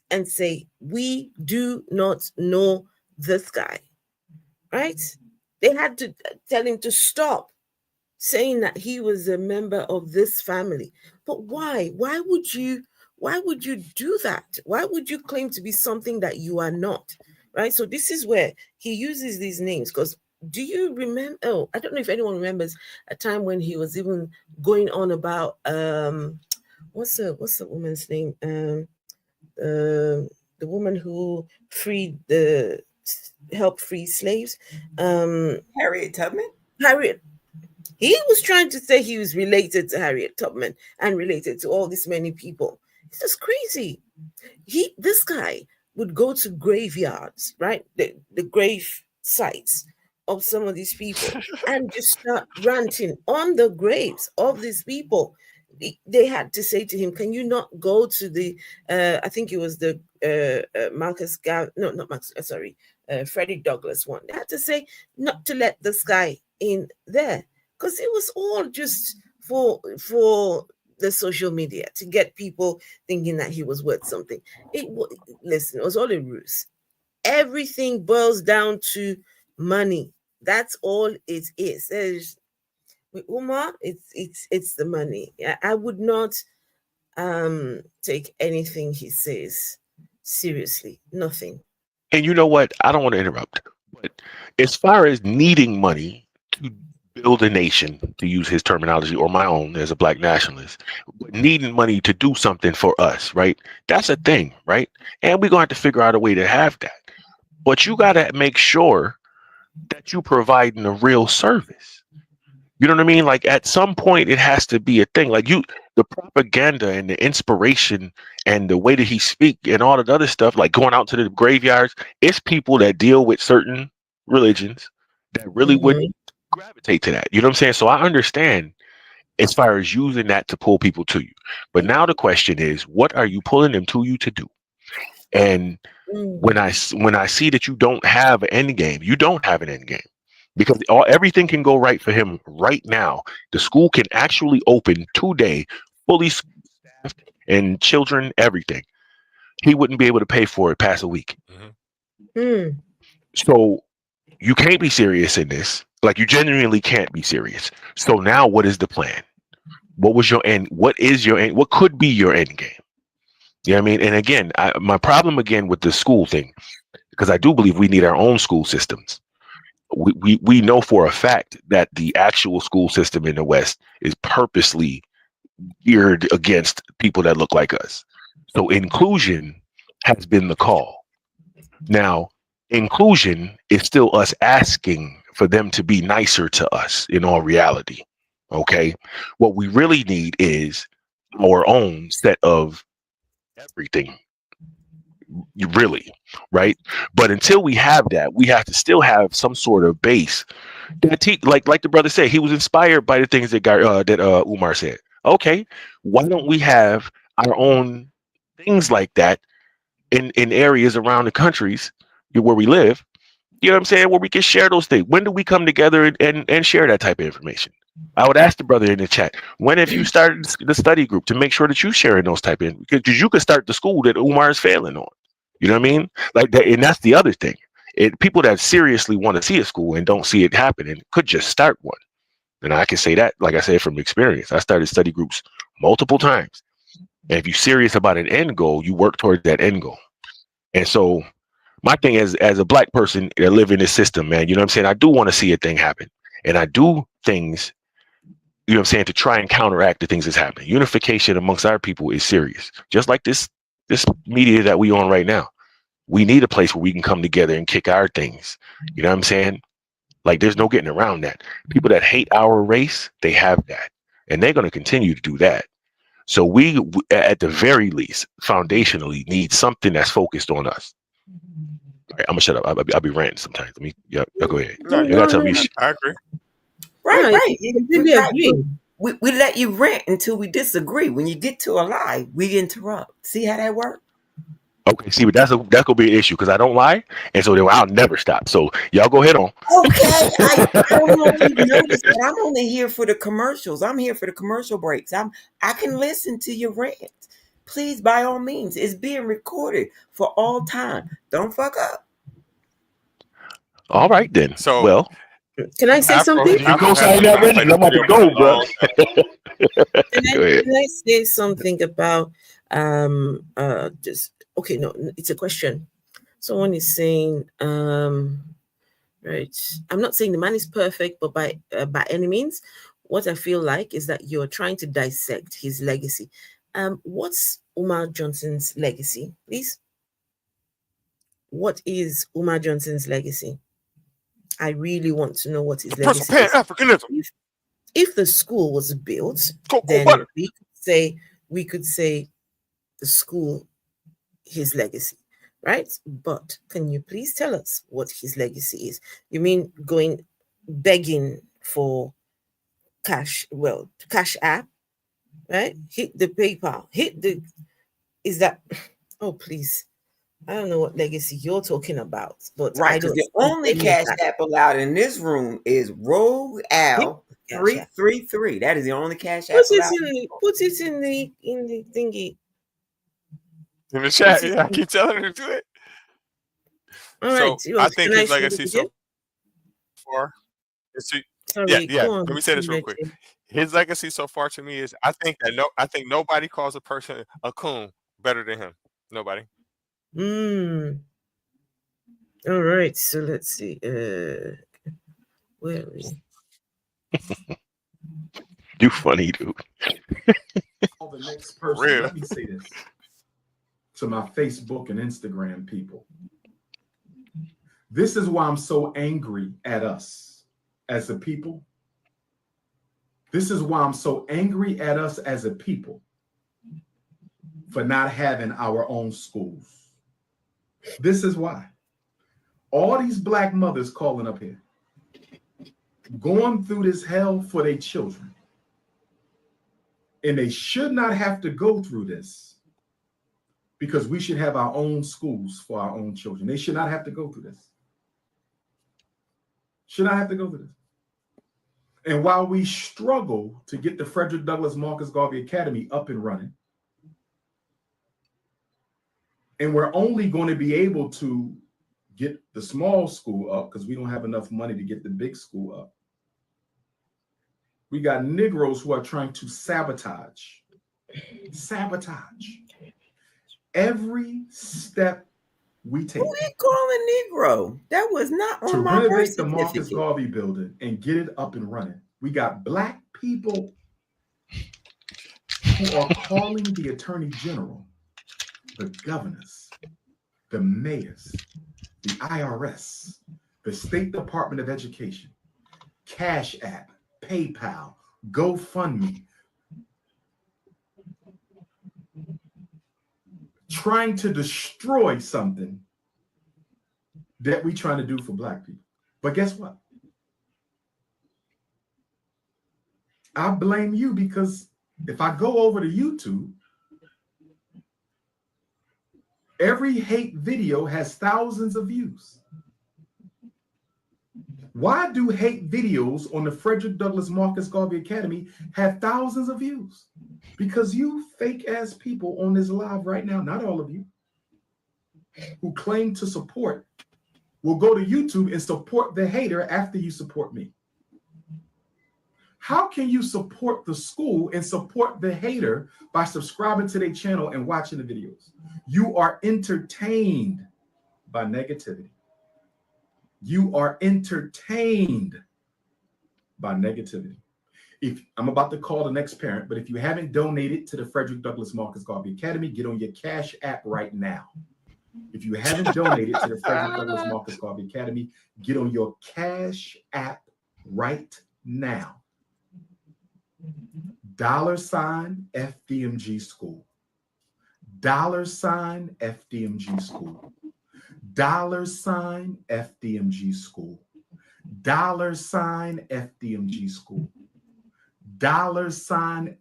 and say, we do not know this guy, right? They had to tell him to stop saying that he was a member of this family. But why? Why would you do that? Why would you claim to be something that you are not? Right? So this is where he uses these names. Because do you remember? Oh, I don't know if anyone remembers a time when he was even going on about what's the woman's name? The woman who helped free slaves. Harriet Tubman. Harriet. He was trying to say he was related to Harriet Tubman and related to all these many people. It's just crazy. This guy would go to graveyards, right? The grave sites of some of these people and just start ranting on the graves of these people. They had to say to him, can you not go to the, I think it was the Freddie Douglass one. They had to say not to let this guy in there because it was all just for the social media to get people thinking that he was worth something. Listen, it was all a ruse. Everything boils down to money. That's all it is. With Umar, it's the money. I would not take anything he says seriously. Nothing. And you know what? I don't want to interrupt, but as far as needing money to build a nation, to use his terminology or my own as a black nationalist, but needing money to do something for us, right? That's a thing, right? And we're going to have to figure out a way to have that. But you got to make sure that you're providing a real service. You know what I mean? Like at some point it has to be a thing. Like the propaganda and the inspiration and the way that he speak and all of the other stuff, like going out to the graveyards, it's people that deal with certain religions that really would gravitate to that. You know what I'm saying? So I understand as far as using that to pull people to you. But now the question is, what are you pulling them to you to do? And when I see that you don't have an end game, you don't have an end game. Because everything can go right for him right now. The school can actually open today, fully staffed, and children, everything. He wouldn't be able to pay for it past a week. So you can't be serious in this. Like you genuinely can't be serious. So now what is the plan? What was your end? What is your end? What could be your end game? You know what I mean? And again, my problem again with the school thing, because I do believe we need our own school systems. We know for a fact that the actual school system in the West is purposely geared against people that look like us. So inclusion has been the call. Now, inclusion is still us asking for them to be nicer to us in all reality. Okay. What we really need is our own set of everything. You really, right? But until we have that, we have to still have some sort of base that like the brother said, he was inspired by the things that Umar said. Okay, why don't we have our own things like that in areas around the countries where we live? You know what I'm saying? Where we can share those things. When do we come together and share that type of information? I would ask the brother in the chat, when have you started the study group to make sure that you sharing those type of, because you could start the school that Umar is failing on. You know what I mean? Like that, and that's the other thing. People that seriously want to see a school and don't see it happening could just start one. And I can say that, like I said, from experience. I started study groups multiple times. And if you're serious about an end goal, you work towards that end goal. And so my thing is, as a black person that live in this system, man, you know what I'm saying? I do want to see a thing happen. And I do things, you know what I'm saying, to try and counteract the things that's happening. Unification amongst our people is serious. Just like this media that we on right now. We need a place where we can come together and kick our things. You know what I'm saying? Like there's no getting around that. People that hate our race, they have that. And they're going to continue to do that. So we, at the very least, foundationally need something that's focused on us. All right, I'm gonna shut up. I'll be ranting sometimes. Y'all go ahead. No, You gotta tell me. I agree. Right. Completely agree. We let you rant until we disagree. When you get to a lie, we interrupt. See how that works? Okay, see, but that's gonna be an issue because I don't lie, and so then I'll never stop. So y'all go ahead on. Okay, I don't know if you've noticed, but I'm only here for the commercials. I'm here for the commercial breaks. I can listen to your rants. Please, by all means, it's being recorded for all time. Don't fuck up. All right then. So, well, Can I say something? You go sign that ready? I'm about to go, bro. Can I say something about just okay? No, it's a question. Someone is saying right. I'm not saying the man is perfect, but by any means, what I feel like is that you're trying to dissect his legacy. What's Umar Johnson's legacy, please? What is Umar Johnson's legacy? I really want to know what his legacy is. Africanism. If the school was built, then we could say the school, his legacy, right? But can you please tell us what his legacy is? You mean going begging for cash? Well, cash app, right? Hit the PayPal. Is that? Oh, please. I don't know what legacy you're talking about, but Right, I don't. because the only cash app allowed in this room is Rogue Al 333. That is the only cash app allowed. Put it in the thingy. In the chat, yeah, I keep telling her to do it. All right. So I think his legacy so far is yeah. Let me say this real quick. His legacy so far to me is I think nobody calls a person a coon better than him. Nobody. All right. So let's see. Where are we? You funny, dude. The next person. Let me say this to my Facebook and Instagram people. This is why I'm so angry at us as a people. This is why I'm so angry at us as a people for not having our own schools. This is why. All these black mothers calling up here, going through this hell for their children. And they should not have to go through this because we should have our own schools for our own children. They should not have to go through this. Should not have to go through this. And while we struggle to get the Frederick Douglass Marcus Garvey Academy up and running, and we're only going to be able to get the small school up because we don't have enough money to get the big school up. We got Negroes who are trying to sabotage every step we take. Who you calling Negro? That was not on my birth certificate. To renovate the Marcus Garvey building and get it up and running. We got black people who are calling the attorney general, the governors, the mayors, the IRS, the State Department of Education, Cash App, PayPal, GoFundMe, trying to destroy something that we're trying to do for Black people. But guess what? I blame you, because if I go over to YouTube, every hate video has thousands of views. Why do hate videos on the Frederick Douglass Marcus Garvey Academy have thousands of views? Because you fake ass people on this live right now, not all of you, who claim to support, will go to YouTube and support the hater after you support me. How can you support the school and support the hater by subscribing to their channel and watching the videos? You are entertained by negativity. You are entertained by negativity. If I'm about to call the next parent, but if you haven't donated to the Frederick Douglass Marcus Garvey Academy, get on your Cash App right now. If you haven't donated to the Frederick Douglass Marcus Garvey Academy, get on your Cash App right now. $ FDMG School. $ FDMG School. $ FDMG School. $ FDMG School.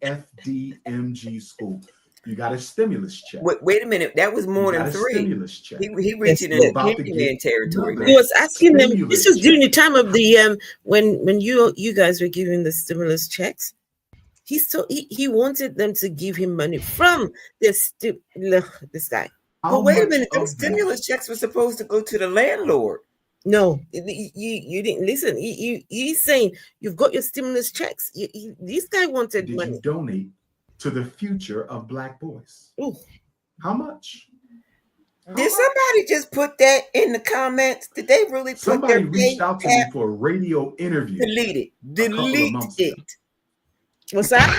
$FDMG School. You got a stimulus check. Wait a minute. That was more than 3. Stimulus check. He reaching Yes, in Candyman territory, man. He was asking them. Stimulus This was during the check. time of the when you guys were giving the stimulus checks. He wanted them to give him money from this guy. But wait a minute. Those stimulus checks were supposed to go to the landlord. No, you didn't listen. He's saying you've got your stimulus checks. This guy wanted Did money. you donate to the future of Black boys? Ooh. How much? Did somebody just put that in the comments? Did they really put Somebody their reached out to me PayPal? for a radio interview. Delete it. a couple of Delete months ago. it. What's that?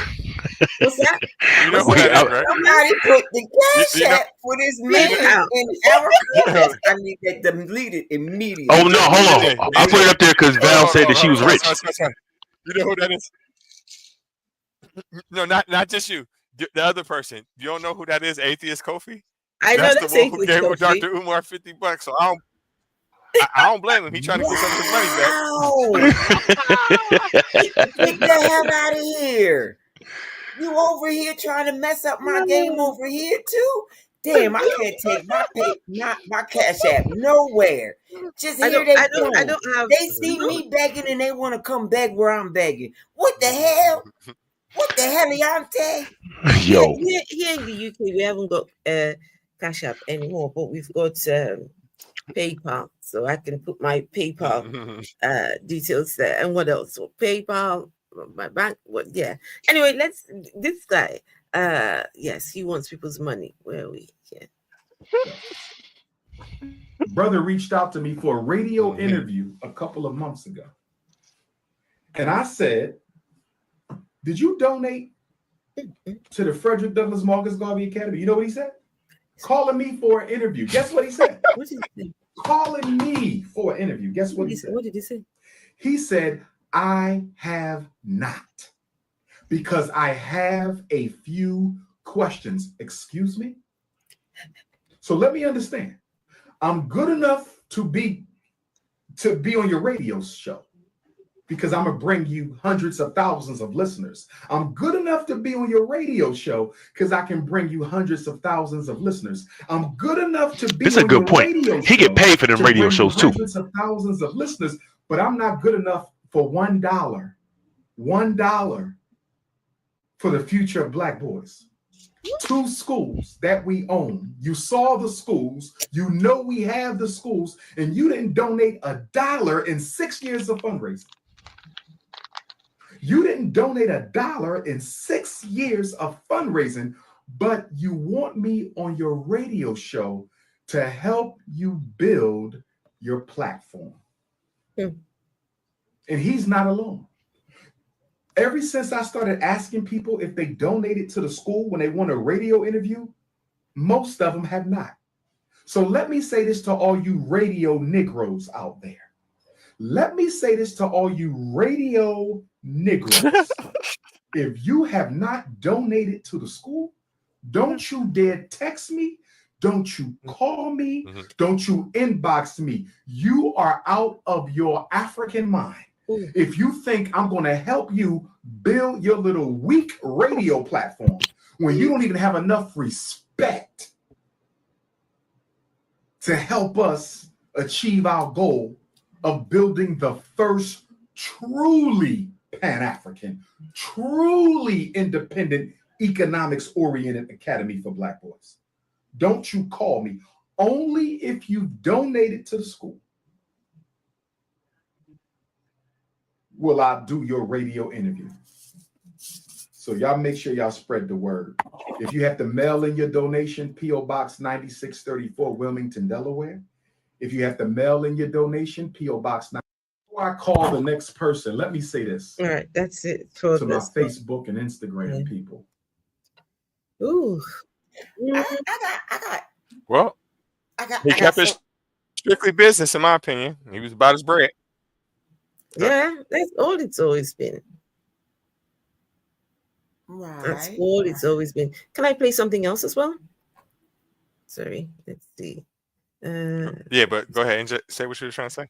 What's that? You know What's who that that? is, right? Somebody put the Cash You know- App for this man Yeah. in our comments. I need that deleted immediately. Oh no, hold on. I put it up there because Val said that she was rich. You know who that is? No, not just you. The other person. You don't know who that is? Atheist Kofi. I know That's that's the one who Atheist gave Kofi. Dr. Umar $50. So I don't blame him. He trying to get some of his money back. Get the hell out of here. You over here trying to mess up my game over here too? Damn, I can't take my Cash App nowhere. Just I here don't they go. have. They see me begging and they want to come beg where I'm begging. What the hell? What the hell, Leonte? Yo, Here in the UK, we haven't got Cash App anymore, but we've got PayPal, so I can put my PayPal details there. And what else? So PayPal, my bank. What? Yeah. Anyway, this guy. Yes, he wants people's money. Where are we? Yeah. Brother reached out to me for a radio interview a couple of months ago. And I said, did you donate to the Frederick Douglass Marcus Garvey Academy? You know what he said? Calling me for an interview. Guess what he said? What did he say? Calling me for an interview. Guess what he said? What did he say? He said, I have not, because I have a few questions. Excuse me? So let me understand. I'm good enough to be on your radio show because I'm going to bring you hundreds of thousands of listeners. I'm good enough to be on your radio show because I can bring you hundreds of thousands of listeners. I'm good enough to be this is a on good your point. radio He get show paid for them to radio bring you shows too. hundreds of thousands of listeners, but I'm not good enough for $1 for the future of Black boys. 2 schools that we own. You saw the schools. You know we have the schools, and you didn't donate $1 in 6 years of fundraising. You didn't donate $1 in 6 years of fundraising, but you want me on your radio show to help you build your platform. And he's not alone. Ever since I started asking people if they donated to the school when they want a radio interview, most of them have not. So let me say this to all you radio Negroes out there. Let me say this to all you radio Negroes. If you have not donated to the school, don't you dare text me. Don't you call me. Don't you inbox me. You are out of your African mind. If you think I'm going to help you build your little weak radio platform when you don't even have enough respect to help us achieve our goal of building the first truly Pan-African, truly independent, economics-oriented academy for Black boys. Don't you call me. Only if you've donated to the school will I do your radio interview. So y'all make sure y'all spread the word. If you have to mail in your donation, P.O. Box 9634, Wilmington, Delaware. If you have to mail in your donation, P.O. Box 9634. Before I call the next person, let me say this. All right, that's it for to my Facebook and Instagram people. Ooh. Well, he kept it strictly business, in my opinion. He was about his bread. Yeah, that's all it's always been. Right. That's all it's always been. Can I play something else as well? Sorry, let's see. Yeah, but go ahead and say what you were trying to say.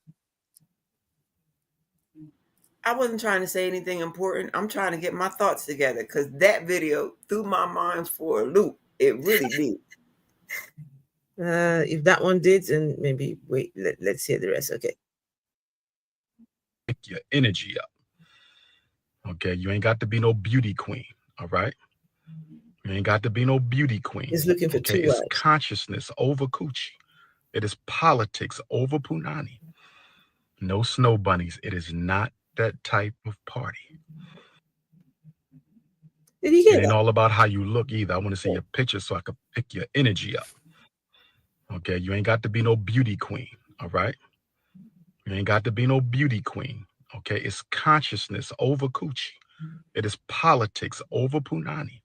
I wasn't trying to say anything important. I'm trying to get my thoughts together because that video threw my mind for a loop. It really did. If that one did, then maybe wait. Let's hear the rest. Okay. Pick your energy up. Okay, you ain't got to be no beauty queen. All right, you ain't got to be no beauty queen. He's looking for okay, two it's words. Consciousness over coochie. It is politics over punani. No snow bunnies. It is not that type of party. Did you hear It ain't that? all about how you look either. I want to see your picture so I can pick your energy up. Okay, you ain't got to be no beauty queen. All right, you ain't got to be no beauty queen. Okay, it's consciousness over coochie. It is politics over punani.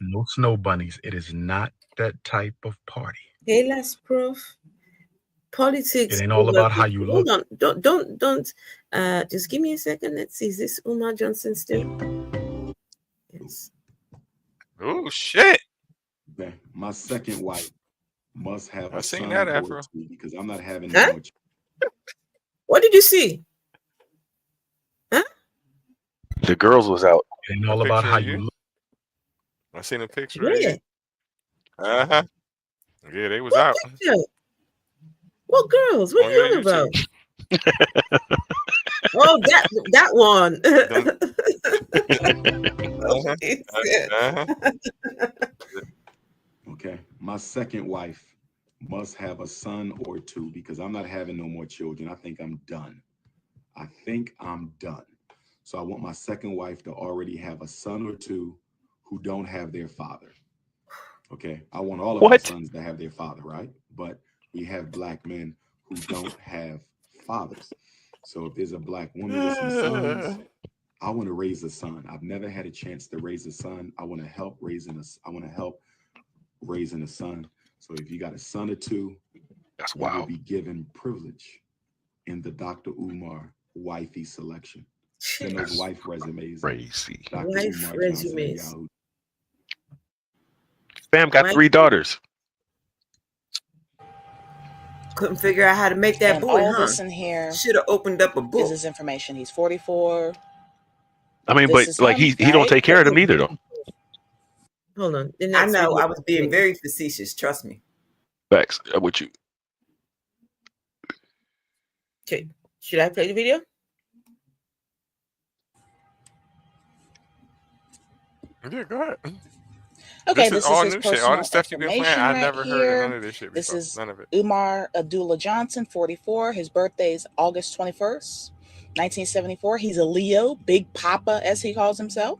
No snow bunnies. It is not that type of party. Hey, last proof. Politics. It ain't all about how you look. Hold on. Don't. Just give me a second. Let's see. Is this Umar Johnson still? Yes. Oh shit! Okay. My second wife must have a son that, or Afro. two because I'm not having Huh? much. What did you see? Huh? The girls was out. It ain't all about how you look. I seen a picture. Where? Uh-huh. Yeah, they was What out. picture? What girls? What On are you your on about? YouTube. Oh, that one. Okay. My second wife must have a son or two because I'm not having no more children. I think I'm done. So I want my second wife to already have a son or two who don't have their father. Okay. I want all of our sons to have their father, right? But we have Black men who don't have fathers. So if there's a Black woman with some sons, I want to raise a son. I've never had a chance to raise a son. I want to help raising a son. So if you got a son or two, that's wild. You will wild. be given privilege in the Dr. Umar wifey selection. Send those wife resumes. Crazy. Dr. Wife Umar resumes. Johnson, Yahoo. Fam got 3 daughters. Couldn't figure out how to make that And boy, all huh? this in here Should have opened up a is book. his information. He's 44. I mean, This but is like him, he don't right? take care of them either though. Hold on. The I next know, video. I was being very facetious, trust me. Facts. I'm with you. Okay. Should I play the video? Yeah, go ahead. Okay, This is this all is his new shit. All personal the stuff you've been playing, information I right never heard here. of none of this shit This before. is None of it. Umar Abdullah Johnson, 44. His birthday is August 21st, 1974. He's a Leo, Big Papa, as he calls himself.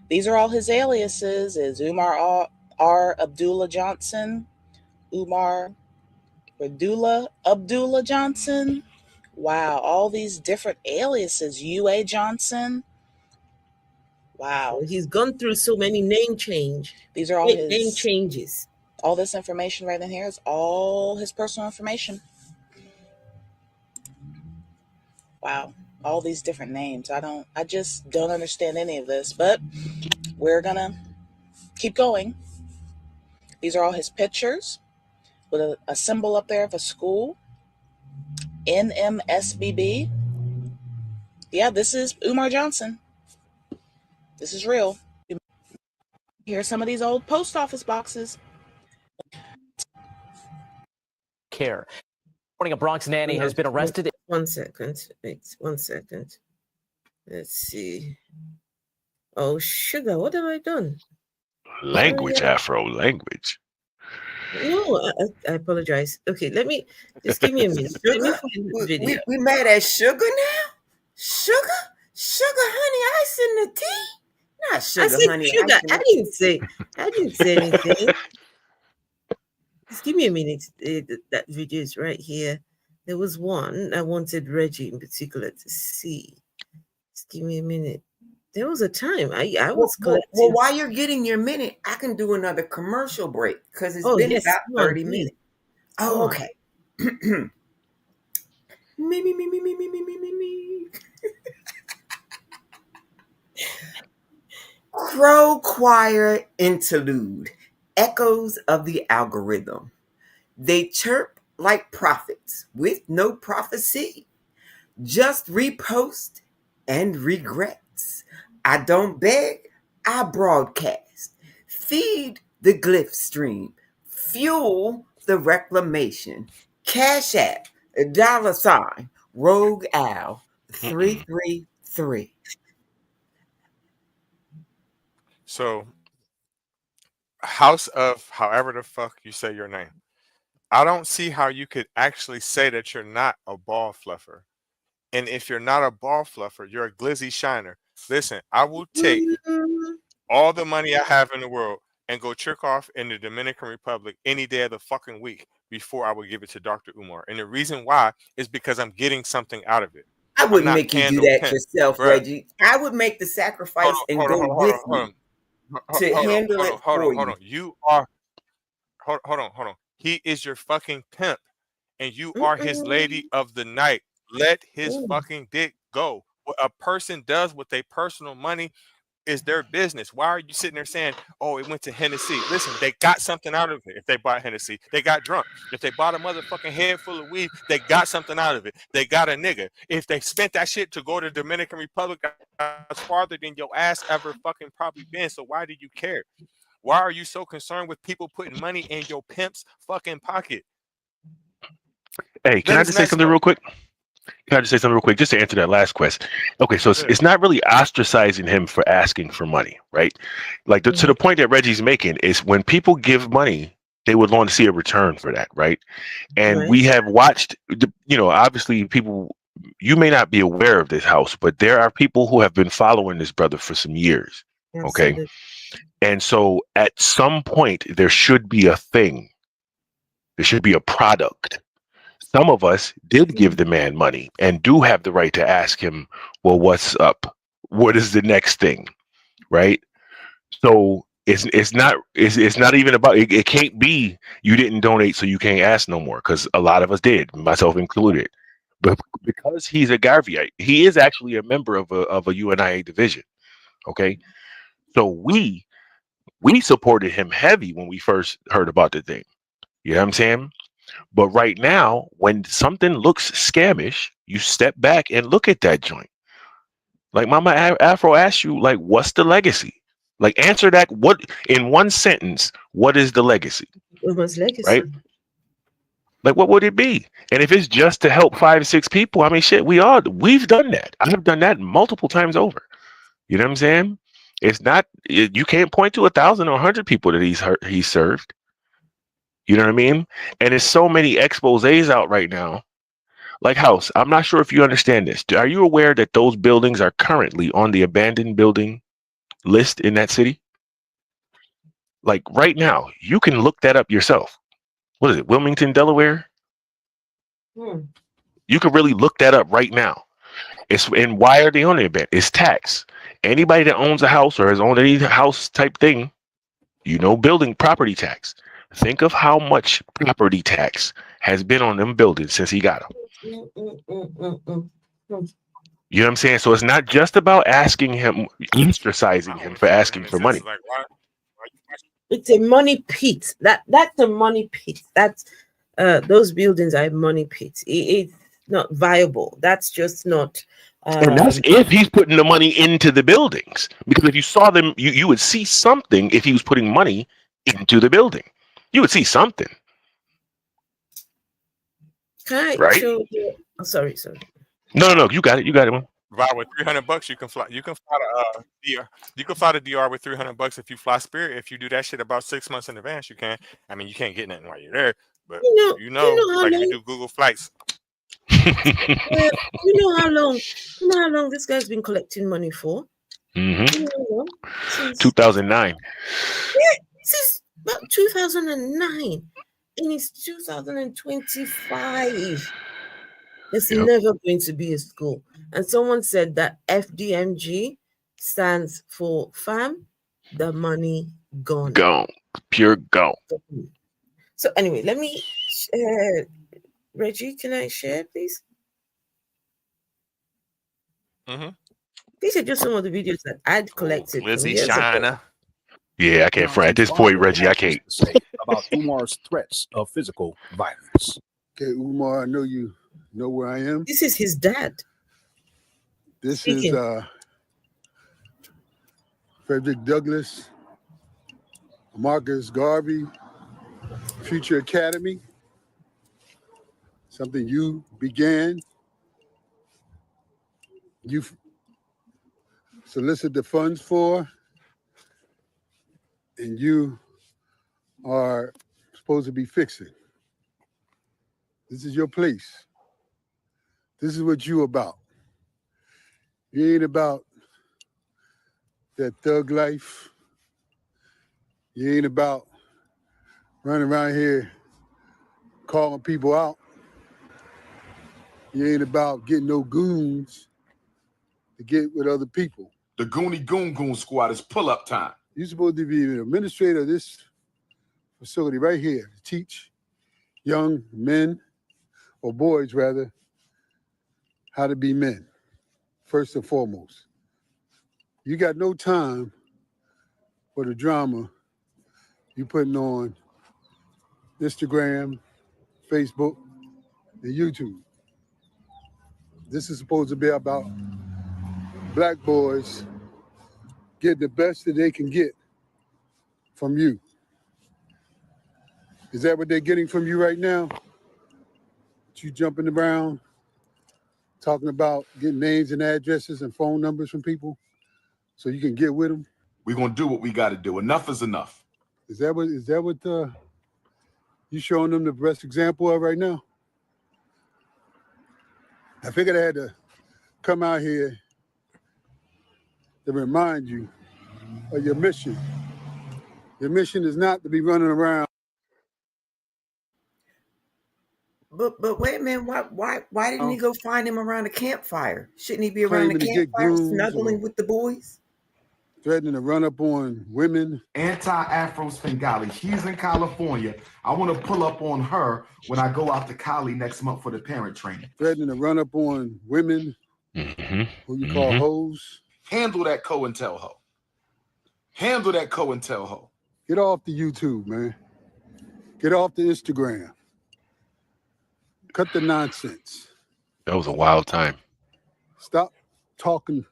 These are all his aliases. Is Umar R. Abdullah Johnson, Umar Abdullah Johnson. Wow, all these different aliases. UA Johnson. Wow. He's gone through so many name change. These are all Name his changes. All this information right in here is all his personal information. Wow. All these different names. I just don't understand any of this, but we're gonna keep going. These are all his pictures with a symbol up there of a school. NMSBB. Yeah, this is Umar Johnson. This is real. Here's some of these old post office boxes. Care. Morning, a Bronx nanny has been arrested. 1 second. Wait, 1 second. Let's see. Oh, sugar, what have I done? Language, Afro, language. No, I apologize. Okay, just give me a minute. Let me find the video. We mad at sugar now? Sugar, honey, ice in the tea. Not sugar, I said honey. sugar. Ice in the I didn't say anything. Just give me a minute. That video is right here. There was one I wanted Reggie in particular to see. Just give me a minute. There was a time I was collecting. Well, while you're getting your minute, I can do another commercial break because it's been about 30 minutes. Oh, okay. me. Crow Choir Interlude, Echoes of the Algorithm. They chirp like prophets with no prophecy. Just repost and regrets. I don't beg, I broadcast. Feed the glyph stream. Fuel the reclamation. Cash App, $, Rogue Owl, 333. So, House of however the fuck you say your name. I don't see how you could actually say that you're not a ball fluffer. And if you're not a ball fluffer, you're a glizzy shiner. Listen, I will take all the money I have in the world and go trick off in the Dominican Republic any day of the fucking week before I would give it to Dr. Umar. And the reason why is because I'm getting something out of it. I wouldn't make you do that yourself, bruh. Reggie. I would make the sacrifice and go with you to handle it for you. Hold on. You are hold on. He is your fucking pimp, and you are his lady of the night. Let his fucking dick go. What a person does with their personal money is their business. Why are you sitting there saying, oh, it went to Hennessy? Listen, they got something out of it. If they bought Hennessy, they got drunk. If they bought a motherfucking head full of weed, they got something out of it. They got a nigga. If they spent that shit to go to the Dominican Republic, that's farther than your ass ever fucking probably been. So why do you care? Why are you so concerned with people putting money in your pimp's fucking pocket? Hey, can I just say something real quick? Just to answer that last question? Okay, so it's not really ostracizing him for asking for money, right? Like to the point that Reggie's making is when people give money, they would want to see a return for that, right? And we have watched, obviously people, you may not be aware of this house, but there are people who have been following this brother for some years, okay? And so at some point, there should be a thing. There should be a product. Some of us did give the man money and do have the right to ask him, well, what's up? What is the next thing? Right? So it's not even about it. It can't be you didn't donate, so you can't ask no more, because a lot of us did, myself included. But because he's a Garveyite, he is actually a member of a UNIA division. Okay. So we supported him heavy when we first heard about the thing. You know what I'm saying? But right now, when something looks scamish, you step back and look at that joint. Like Mama Afro asked you, like, what's the legacy? Like, answer that. What, in one sentence, what is the legacy? What's legacy? Right? Like, what would it be? And if it's just to help 5 or 6 people, I mean, shit, we've done that. I have done that multiple times over. You know what I'm saying? It's not, you can't point to 1,000 or 100 people that he's served. You know what I mean? And there's so many exposés out right now. Like House, I'm not sure if you understand this. Are you aware that those buildings are currently on the abandoned building list in that city? Like right now, you can look that up yourself. What is it, Wilmington, Delaware? You can really look that up right now. And why are they on the abandoned? It's tax. Anybody that owns a house or has owned any house type thing, building property tax. Think of how much property tax has been on them buildings since he got them. You know what I'm saying? So it's not just about asking him, ostracizing him for asking for money. Like, why It's a money pit. That's a money pit. That's those buildings are a money pit. It's not viable. That's just not. And that's if he's putting the money into the buildings. Because if you saw them, you would see something if he was putting money into the building. You would see something. Can I right? show you? Oh, sorry. No, you got it. You got it, man. Wow, with $300, you can fly. You can fly to DR. You can fly to DR with $300 if you fly Spirit. If you do that shit about 6 months in advance, you can. I mean, you can't get nothing while you're there, but You know how like if long? you do Google Flights. You know how long? You know how long this guy's been collecting money for? Mm-hmm. You know how long? Since 2009. this is about 2009, and it's 2025. It's never going to be a school. And someone said that FDMG stands for fam, the money gone. Gone. Pure gone. So anyway, let me Reggie, can I share, please? Mm-hmm. These are just some of the videos that I'd collected. Lizzie from years ago. Shiner. Yeah, I can't front at this point, Reggie. I can't. Say about Umar's threats of physical violence. Okay, Umar, I know you know where I am. This is his dad. This Speaking. is Frederick Douglass, Marcus Garvey, Future Academy. Something you began. You solicit the funds for, and you are supposed to be fixing. This is your place. This is what you about. You ain't about that thug life. You ain't about running around here calling people out. You ain't about getting no goons to get with other people. The Goonie Goon Goon Squad is pull-up time. You're supposed to be an administrator of this facility right here to teach young men, or boys rather, how to be men, first and foremost. You got no time for the drama you putting on Instagram, Facebook, and YouTube. This is supposed to be about black boys getting the best that they can get from you. Is that what they're getting from you right now? You jumping around, talking about getting names and addresses and phone numbers from people so you can get with them? We're going to do what we got to do. Enough is enough. Is that what you showing them the best example of right now? I figured I had to come out here to remind you of your mission. Your mission is not to be running around. But wait a minute, why didn't he go find him around a campfire? Shouldn't he be around the Claiming to get campfire grooms snuggling or- with the boys? Threatening to run up on women. Anti-Afro Svengali. She's in California. I want to pull up on her when I go out to Cali next month for the parent training. Threatening to run up on women who you call hoes. Handle that COINTELHO. Handle that COINTELHO. Get off the YouTube, man. Get off the Instagram. Cut the nonsense. That was a wild time. Stop talking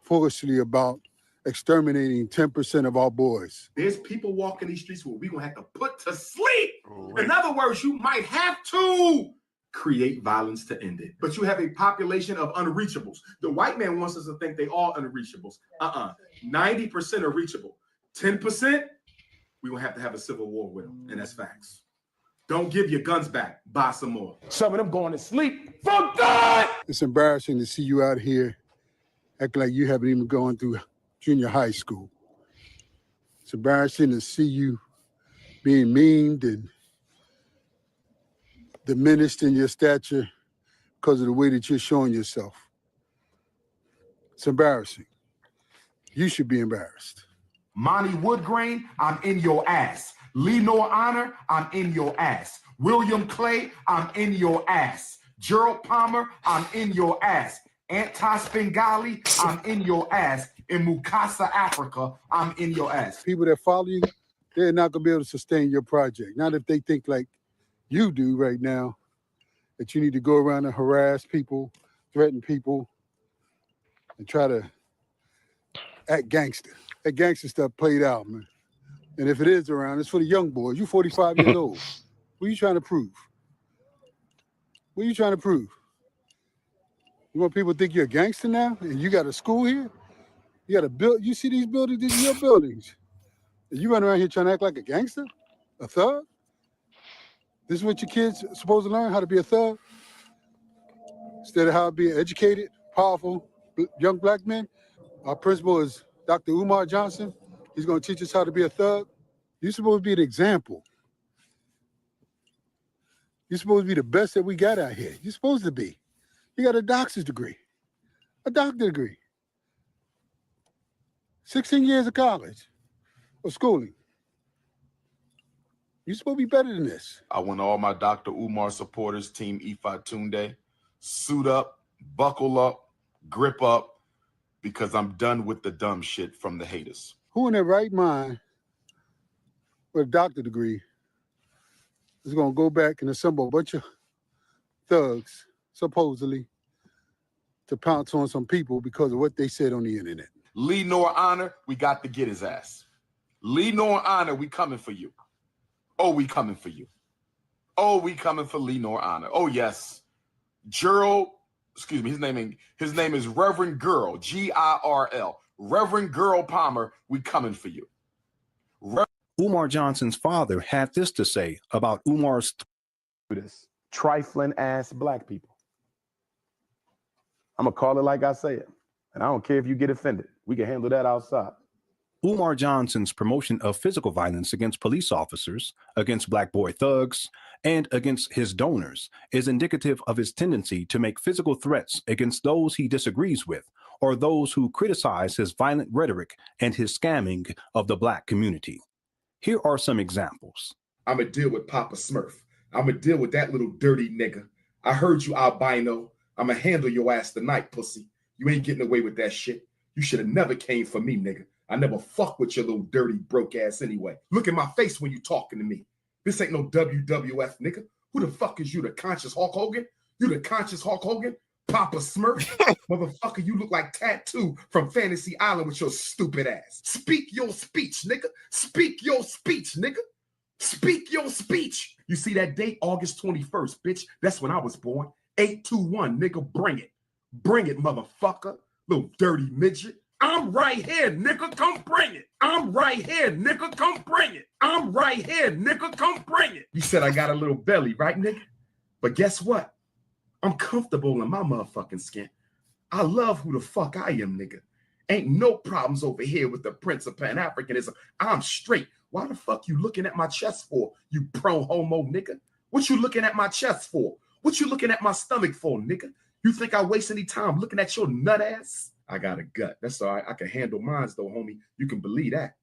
foolishly about exterminating 10% of our boys. There's people walking these streets where we're going to have to put to sleep. In other words, you might have to create violence to end it. But you have a population of unreachables. The white man wants us to think they all unreachables. 90% are reachable. 10%, we're going to have a civil war with them. And that's facts. Don't give your guns back. Buy some more. Some of them going to sleep for God. It's embarrassing to see you out here acting like you haven't even gone through junior high school. It's embarrassing to see you being memed and diminished in your stature because of the way that you're showing yourself. It's embarrassing. You should be embarrassed. Monty Woodgrain, I'm in your ass. Lenore Honor, I'm in your ass. William Clay, I'm in your ass. Gerald Palmer, I'm in your ass. Antas Bengali, I'm in your ass. In Mukasa, Africa, I'm in your ass. People that follow you, they're not going to be able to sustain your project. Not if they think like you do right now, that you need to go around and harass people, threaten people, and try to act gangster. That gangster stuff played out, man. And if it is around, it's for the young boys. You 45 years old. What are you trying to prove? What are you trying to prove? You want people to think you're a gangster now? And you got a school here? You got a build. You see these buildings? These are your buildings. And you run around here trying to act like a gangster? A thug? This is what your kids are supposed to learn, how to be a thug? Instead of how to be educated, powerful, young black men? Our principal is Dr. Umar Johnson. He's going to teach us how to be a thug. You're supposed to be an example. You're supposed to be the best that we got out here. You're supposed to be. You got a doctor's degree, a doctorate degree, 16 years of college or schooling. You're supposed to be better than this. I want all my Dr. Umar supporters, Team Ifa Tunde, suit up, buckle up, grip up, because I'm done with the dumb shit from the haters. Who in their right mind with a doctorate degree is going to go back and assemble a bunch of thugs, supposedly, to pounce on some people because of what they said on the internet? Lenore Honor, we got to get his ass. Lenore Honor, we coming for you. Oh, we coming for you. Oh, we coming for Lenore Honor. Oh, yes. Gerald, excuse me, his name is Reverend Girl, Girl. Reverend Girl Palmer, we coming for you. Umar Johnson's father had this to say about Umar's this trifling ass black people. I'm gonna call it like I say it, and I don't care if you get offended. We can handle that outside. Umar Johnson's promotion of physical violence against police officers, against black boy thugs, and against his donors is indicative of his tendency to make physical threats against those he disagrees with or those who criticize his violent rhetoric and his scamming of the black community. Here are some examples. I'm going to deal with Papa Smurf. I'm going to deal with that little dirty nigga. I heard you, albino. I'm going to handle your ass tonight, pussy. You ain't getting away with that shit. You should have never came for me, nigga. I never fuck with your little dirty broke ass anyway. Look at my face when you talking to me. This ain't no WWF, nigga. Who the fuck is you, the conscious Hulk Hogan? You the conscious Hulk Hogan? Papa Smurf? Motherfucker, you look like Tattoo from Fantasy Island with your stupid ass. Speak your speech, nigga. Speak your speech, nigga. Speak your speech. You see that date, August 21st, bitch? That's when I was born. 821, nigga, bring it. Bring it, motherfucker. Little dirty midget. I'm right here, nigga, come bring it. I'm right here, nigga, come bring it. I'm right here, nigga, come bring it. You said I got a little belly, right, nigga? But guess what? I'm comfortable in my motherfucking skin. I love who the fuck I am, nigga. Ain't no problems over here with the Prince of Pan-Africanism. I'm straight. Why the fuck you looking at my chest for, you pro-homo nigga? What you looking at my chest for? What you looking at my stomach for, nigga? You think I waste any time looking at your nut ass? I got a gut. That's all right. I can handle mines though, homie. You can believe that.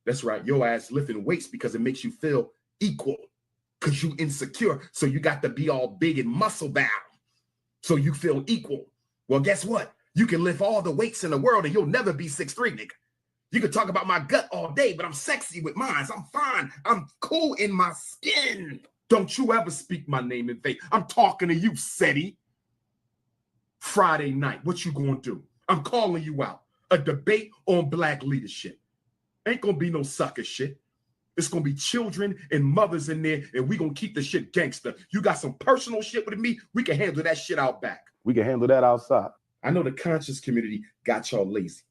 That's right. Your ass lifting weights because it makes you feel equal. Because you insecure. So you got to be all big and muscle bound. So you feel equal. Well, guess what? You can lift all the weights in the world and you'll never be 6'3", nigga. You can talk about my gut all day, but I'm sexy with mine. I'm fine. I'm cool in my skin. Don't you ever speak my name in vain. I'm talking to you, SETI. Friday night, what you gonna do? I'm calling you out. A debate on black leadership. Ain't gonna be no sucker shit. It's gonna be children and mothers in there, and we gonna keep the shit gangster. You got some personal shit with me, we can handle that shit out back. We can handle that outside. I know the conscious community got y'all lazy.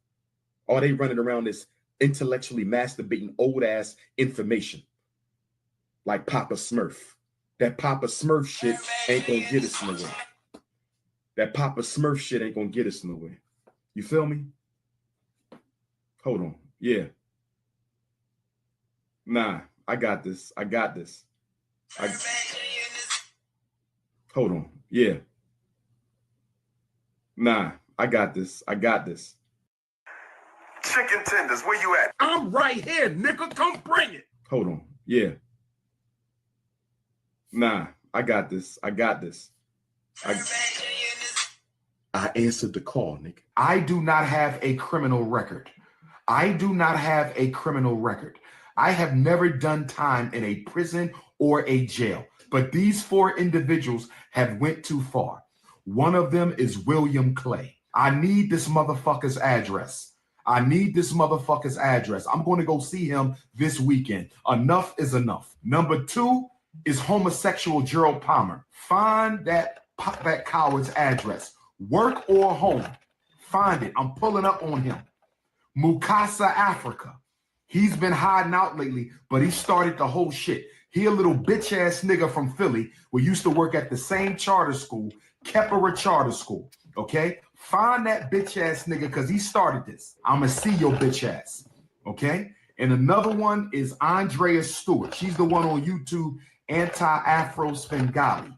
Or they running around this intellectually masturbating old ass information. Like Papa Smurf. That Papa Smurf shit ain't gonna get us nowhere. That Papa Smurf shit ain't gonna get us nowhere. You feel me? Hold on. Yeah. Nah, I got this. I got this. Hold on. Yeah. Nah, I got this. I got this. Chicken tenders, where you at? I'm right here, nigga. Come bring it. Hold on. Yeah. Nah, I got this. I answered the call, nigga. I do not have a criminal record. I have never done time in a prison or a jail. But these 4 individuals have went too far. One of them is William Clay. I need this motherfucker's address. I'm going to go see him this weekend. Enough is enough. Number 2 is homosexual Gerald Palmer. Find that coward's address. Work or home. Find it. I'm pulling up on him. Mukasa, Africa. He's been hiding out lately, but he started the whole shit. He a little bitch ass nigga from Philly who used to work at the same charter school, Keppera Charter School. Okay? Find that bitch ass nigga because he started this. I'ma see your bitch ass. Okay? And another one is Andrea Stewart. She's the one on YouTube, Anti-Afro Svengali.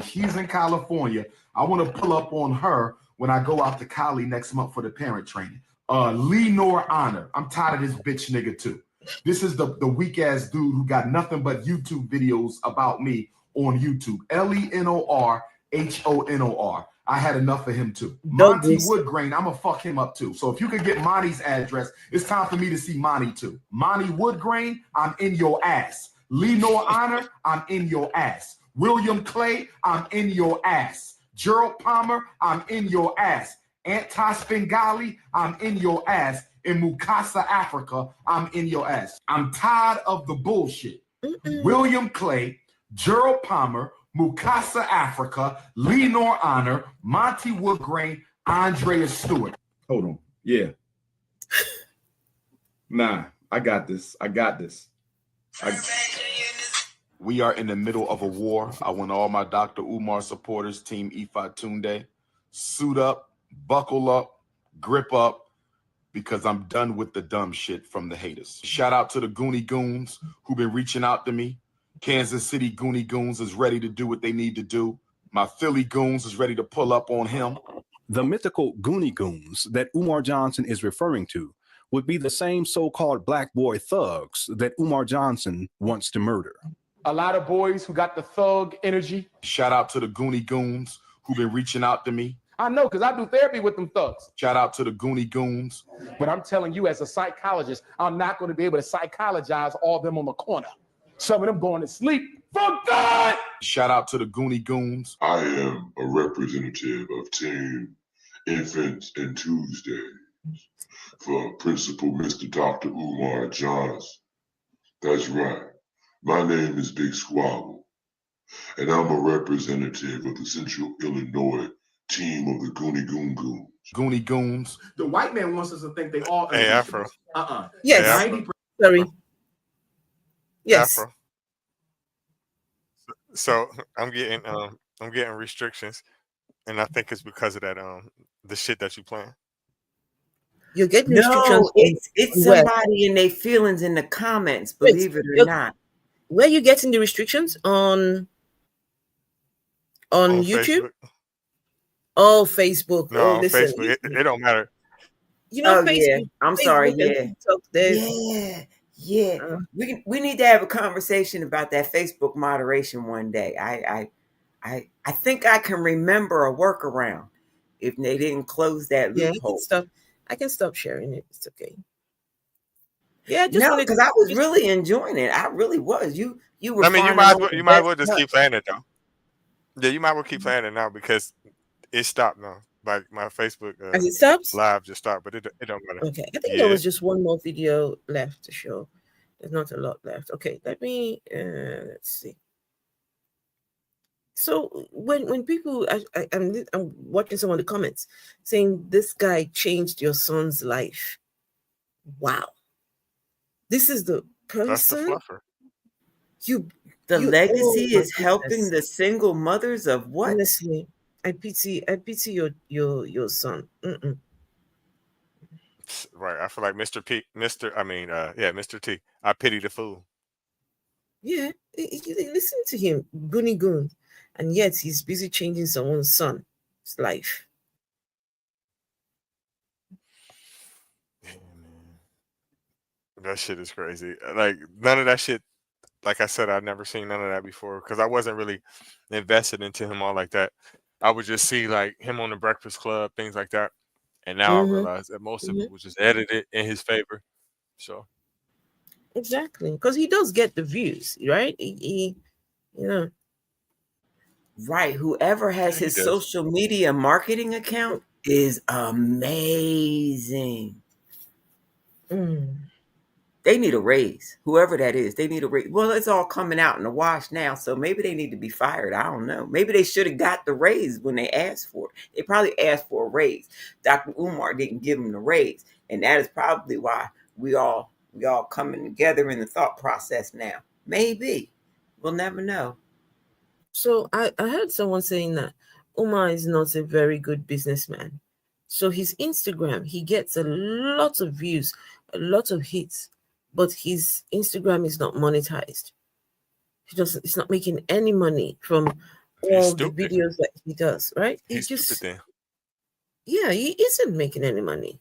She's in California. I want to pull up on her when I go out to Cali next month for the parent training. Lenore Honor. I'm tired of this bitch nigga too. This is the weak ass dude who got nothing but YouTube videos about me on YouTube. Lenorhonor. I had enough of him too. Monty Woodgrain, I'm gonna fuck him up too. So if you could get Monty's address, it's time for me to see Monty too. Monty Woodgrain, I'm in your ass. Lenore Honor, I'm in your ass. William Clay, I'm in your ass. Gerald Palmer, I'm in your ass. Anti-Svengali, I'm in your ass. In Mukasa, Africa, I'm in your ass. I'm tired of the bullshit. William Clay, Gerald Palmer, Mukasa, Africa, Lenore Honor, Monty Woodgrain, Andrea Stewart. Hold on. Yeah. Nah, I got this. We are in the middle of a war. I want all my Dr. Umar supporters, Team Ifa Tunde, suit up, buckle up, grip up, because I'm done with the dumb shit from the haters. Shout out to the Goonie Goons who've been reaching out to me. Kansas City Goonie Goons is ready to do what they need to do. My Philly Goons is ready to pull up on him. The mythical Goonie Goons that Umar Johnson is referring to would be the same so-called black boy thugs that Umar Johnson wants to murder. A lot of boys who got the thug energy. Shout out to the Goonie Goons who've been reaching out to me. I know, because I do therapy with them thugs. Shout out to the Goonie Goons. But I'm telling you, as a psychologist, I'm not going to be able to psychologize all of them on the corner. Some of them going to sleep for God. Shout out to the Goonie Goons. I am a representative of Team Infants and Tuesdays for Principal Mr. Dr. Umar Johnson. That's right. My name is Big Squabble, and I'm a representative of the Central Illinois team of the Goonie Goons. The white man wants us to think they all. Hey, Afro. Yes. Hey, Afro. Sorry. Yes. Afro. So I'm getting restrictions, and I think it's because of that the shit that you playing. You're getting No, restrictions. it's somebody in their feelings in the comments, believe it or not. Where are you getting the restrictions? On YouTube? Facebook. Oh, Facebook. No, oh, listen. Facebook. It don't matter. You know, Facebook. Yeah. I'm sorry. Yeah. TikTok, yeah. We need to have a conversation about that Facebook moderation one day. I think I can remember a workaround if they didn't close that loophole. I can stop sharing it. It's okay. Yeah, because I was really enjoying it. I really was. You were. I mean, you might as well just keep playing it though. Yeah, you might as well keep playing it now because it stopped now. Like my Facebook as it stops, live just stopped, but it don't matter. Okay, I think there was just one more video left to show. There's not a lot left. Okay, let me let's see. So when people, I'm watching some of the comments saying this guy changed your son's life. Wow, this is the person. That's the fluffer. The legacy is helping the single mothers of what? Honestly, I pity your son. Right. I feel like Mr. T. I pity the fool. Yeah, listen to him, Goonie Goon, and yet he's busy changing someone's son's life. That shit is crazy. Like none of that shit. Like I said, I'd never seen none of that before because I wasn't really invested into him all like that. I would just see like him on the Breakfast Club, things like that. And now I Mm-hmm. realize that most of Mm-hmm. it was just edited in his favor. So Exactly, because he does get the views, right? You know. Right. Whoever has yeah, he his does. social media marketing account is amazing. Mm. They need a raise. Whoever that is, they need a raise. Well, it's all coming out in the wash now, so maybe they need to be fired. I don't know. Maybe they should have got the raise when they asked for it. They probably asked for a raise. Dr. Umar didn't give them the raise, and that is probably why we all coming together in the thought process now. Maybe. We'll never know. So I heard someone saying that Umar is not a very good businessman. So his Instagram, he gets a lot of views, a lot of hits, but his Instagram is not monetized. He's not making any money from He's all the stupid. videos that he does, right? He's stupid then. Yeah, he isn't making any money.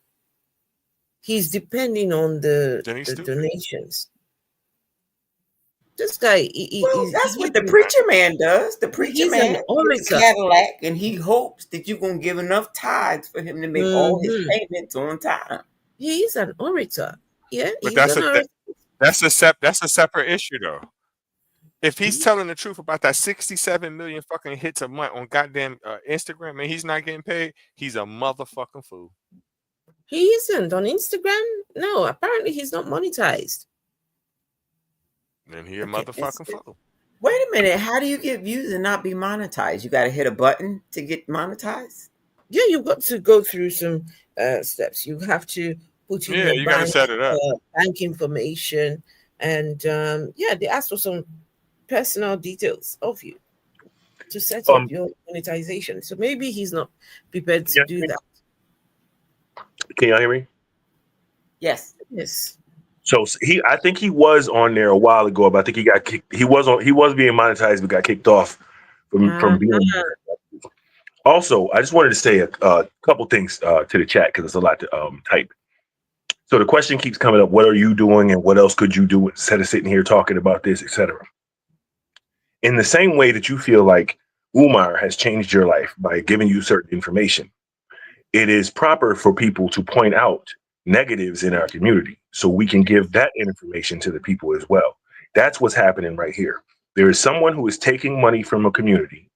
He's depending on the Then he's stupid. donations. This guy, Well, that's what the preacher man does. The preacher he's man an gets a orator. Cadillac, and he hopes that you're going to give enough tithes for him to make all his Mhm. payments on time. He is an orator. Yeah, But he's an orator. that's a separate issue though. If he's telling the truth about that 67 million fucking hits a month on goddamn Instagram and he's not getting paid, he's a motherfucking fool. He isn't on Instagram. No, apparently he's not monetized. Then he a motherfucking fool. Wait a minute. How do you get views and not be monetized? You got to hit a button to get monetized? Yeah, you've got to go through some steps. You have to put in your You gotta set it up. bank information, and they ask for some personal details of you to set up your monetization. So maybe he's not prepared to do that. Can y'all hear me? Yes. Yes. So I think he was on there a while ago, but I think he got kicked. He was being monetized, but got kicked off from being. Also, I just wanted to say a couple things to the chat because it's a lot to type. So the question keeps coming up: what are you doing, and what else could you do instead of sitting here talking about this, etc. In the same way that you feel like Umar has changed your life by giving you certain information, it is proper for people to point out negatives in our community so we can give that information to the people as well. That's what's happening right here. There is someone who is taking money from a community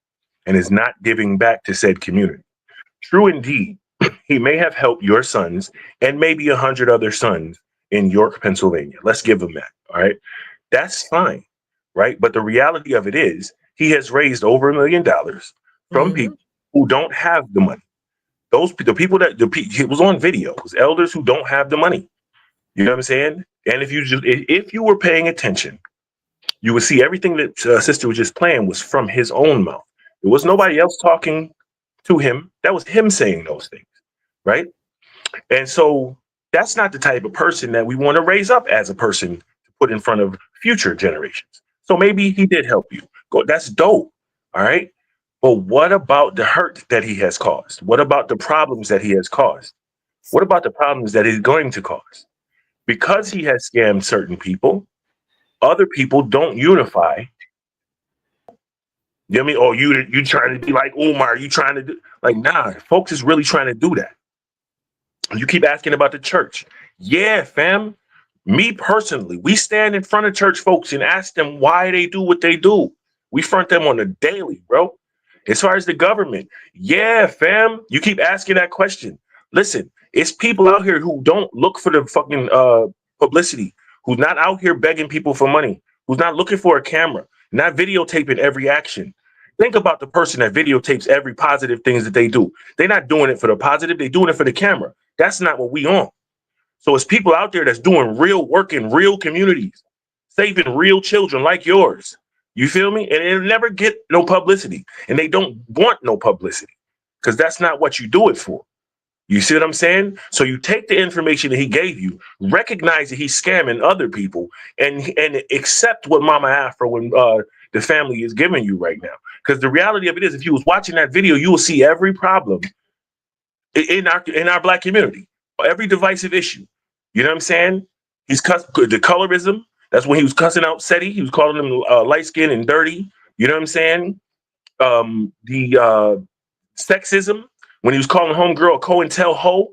and is not giving back to said community. True indeed, he may have helped your sons and maybe 100 other sons in York, Pennsylvania. Let's give him that. All right. That's fine. Right. But the reality of it is he has raised over $1 million from people who don't have the money. It was on video. It was elders who don't have the money. You know what I'm saying? And if you were paying attention, you would see everything that Sister was just playing was from his own mouth. There was nobody else talking to him. That was him saying those things, right? And so that's not the type of person that we want to raise up as a person to put in front of future generations. So maybe he did help you. That's dope. All right. But what about the hurt that he has caused? What about the problems that he has caused? What about the problems that he's going to cause? Because he has scammed certain people, other people don't unify. You know what I mean? Or you trying to be like Umar, you trying to do like, nah, folks is really trying to do that. You keep asking about the church. Yeah, fam. Me personally, we stand in front of church folks and ask them why they do what they do. We front them on the daily, bro. As far as the government, yeah, fam. You keep asking that question. Listen, it's people out here who don't look for the fucking publicity, who's not out here begging people for money, who's not looking for a camera, not videotaping every action. Think about the person that videotapes every positive things that they do. They're not doing it for the positive, they're doing it for the camera. That's not what we on. So it's people out there that's doing real work in real communities, saving real children like yours. You feel me? And it'll never get no publicity. And they don't want no publicity because that's not what you do it for. You see what I'm saying? So you take the information that he gave you, recognize that he's scamming other people, and accept what Mama Afro and the family is giving you right now. Because the reality of it is, if you was watching that video, you will see every problem in our Black community, every divisive issue. You know what I'm saying? He's the colorism. That's when he was cussing out SETI. He was calling him light skinned and dirty. You know what I'm saying? The sexism when he was calling homegirl a COINTELHO.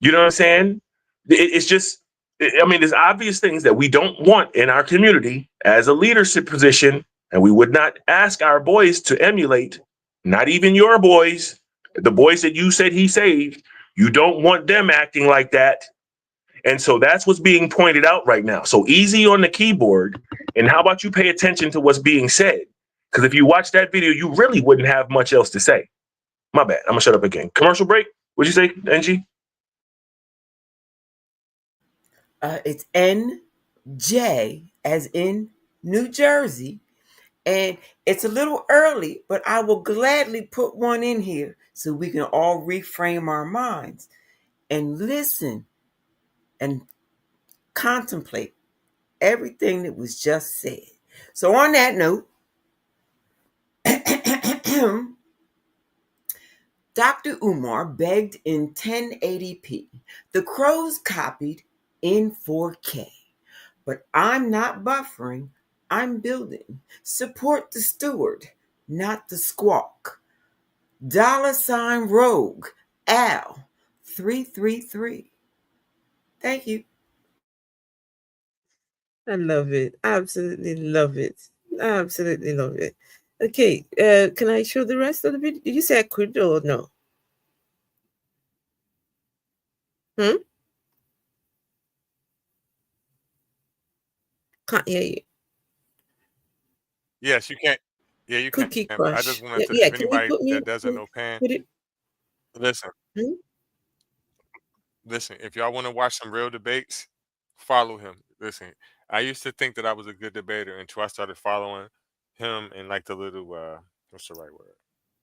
You know what I'm saying? It's just, I mean, there's obvious things that we don't want in our community as a leadership position, and we would not ask our boys to emulate, not even your boys, the boys that you said he saved. You don't want them acting like that. And so that's what's being pointed out right now. So easy on the keyboard. And how about you pay attention to what's being said? Because if you watch that video, you really wouldn't have much else to say. My bad. I'm going to shut up again. Commercial break. What'd you say, NG? It's NJ, as in New Jersey. And it's a little early, but I will gladly put one in here so we can all reframe our minds and listen and contemplate everything that was just said. So on that note, Dr. Umar begged in 1080p. The crows copied in 4K. But I'm not buffering, I'm building. Support the steward, not the squawk. $ Rogue Al 333. Thank you. I love it. Absolutely love it. Absolutely love it. Okay, can I show the rest of the video? Did you say I could or no? Can't hear you. Yes, you can't. Yeah, you Cookie can. But I Crush. just wanted to, Yeah, if can you anybody put me? that doesn't know Pan, listen, listen. If y'all want to watch some real debates, follow him. Listen, I used to think that I was a good debater until I started following him and like the little what's the right word?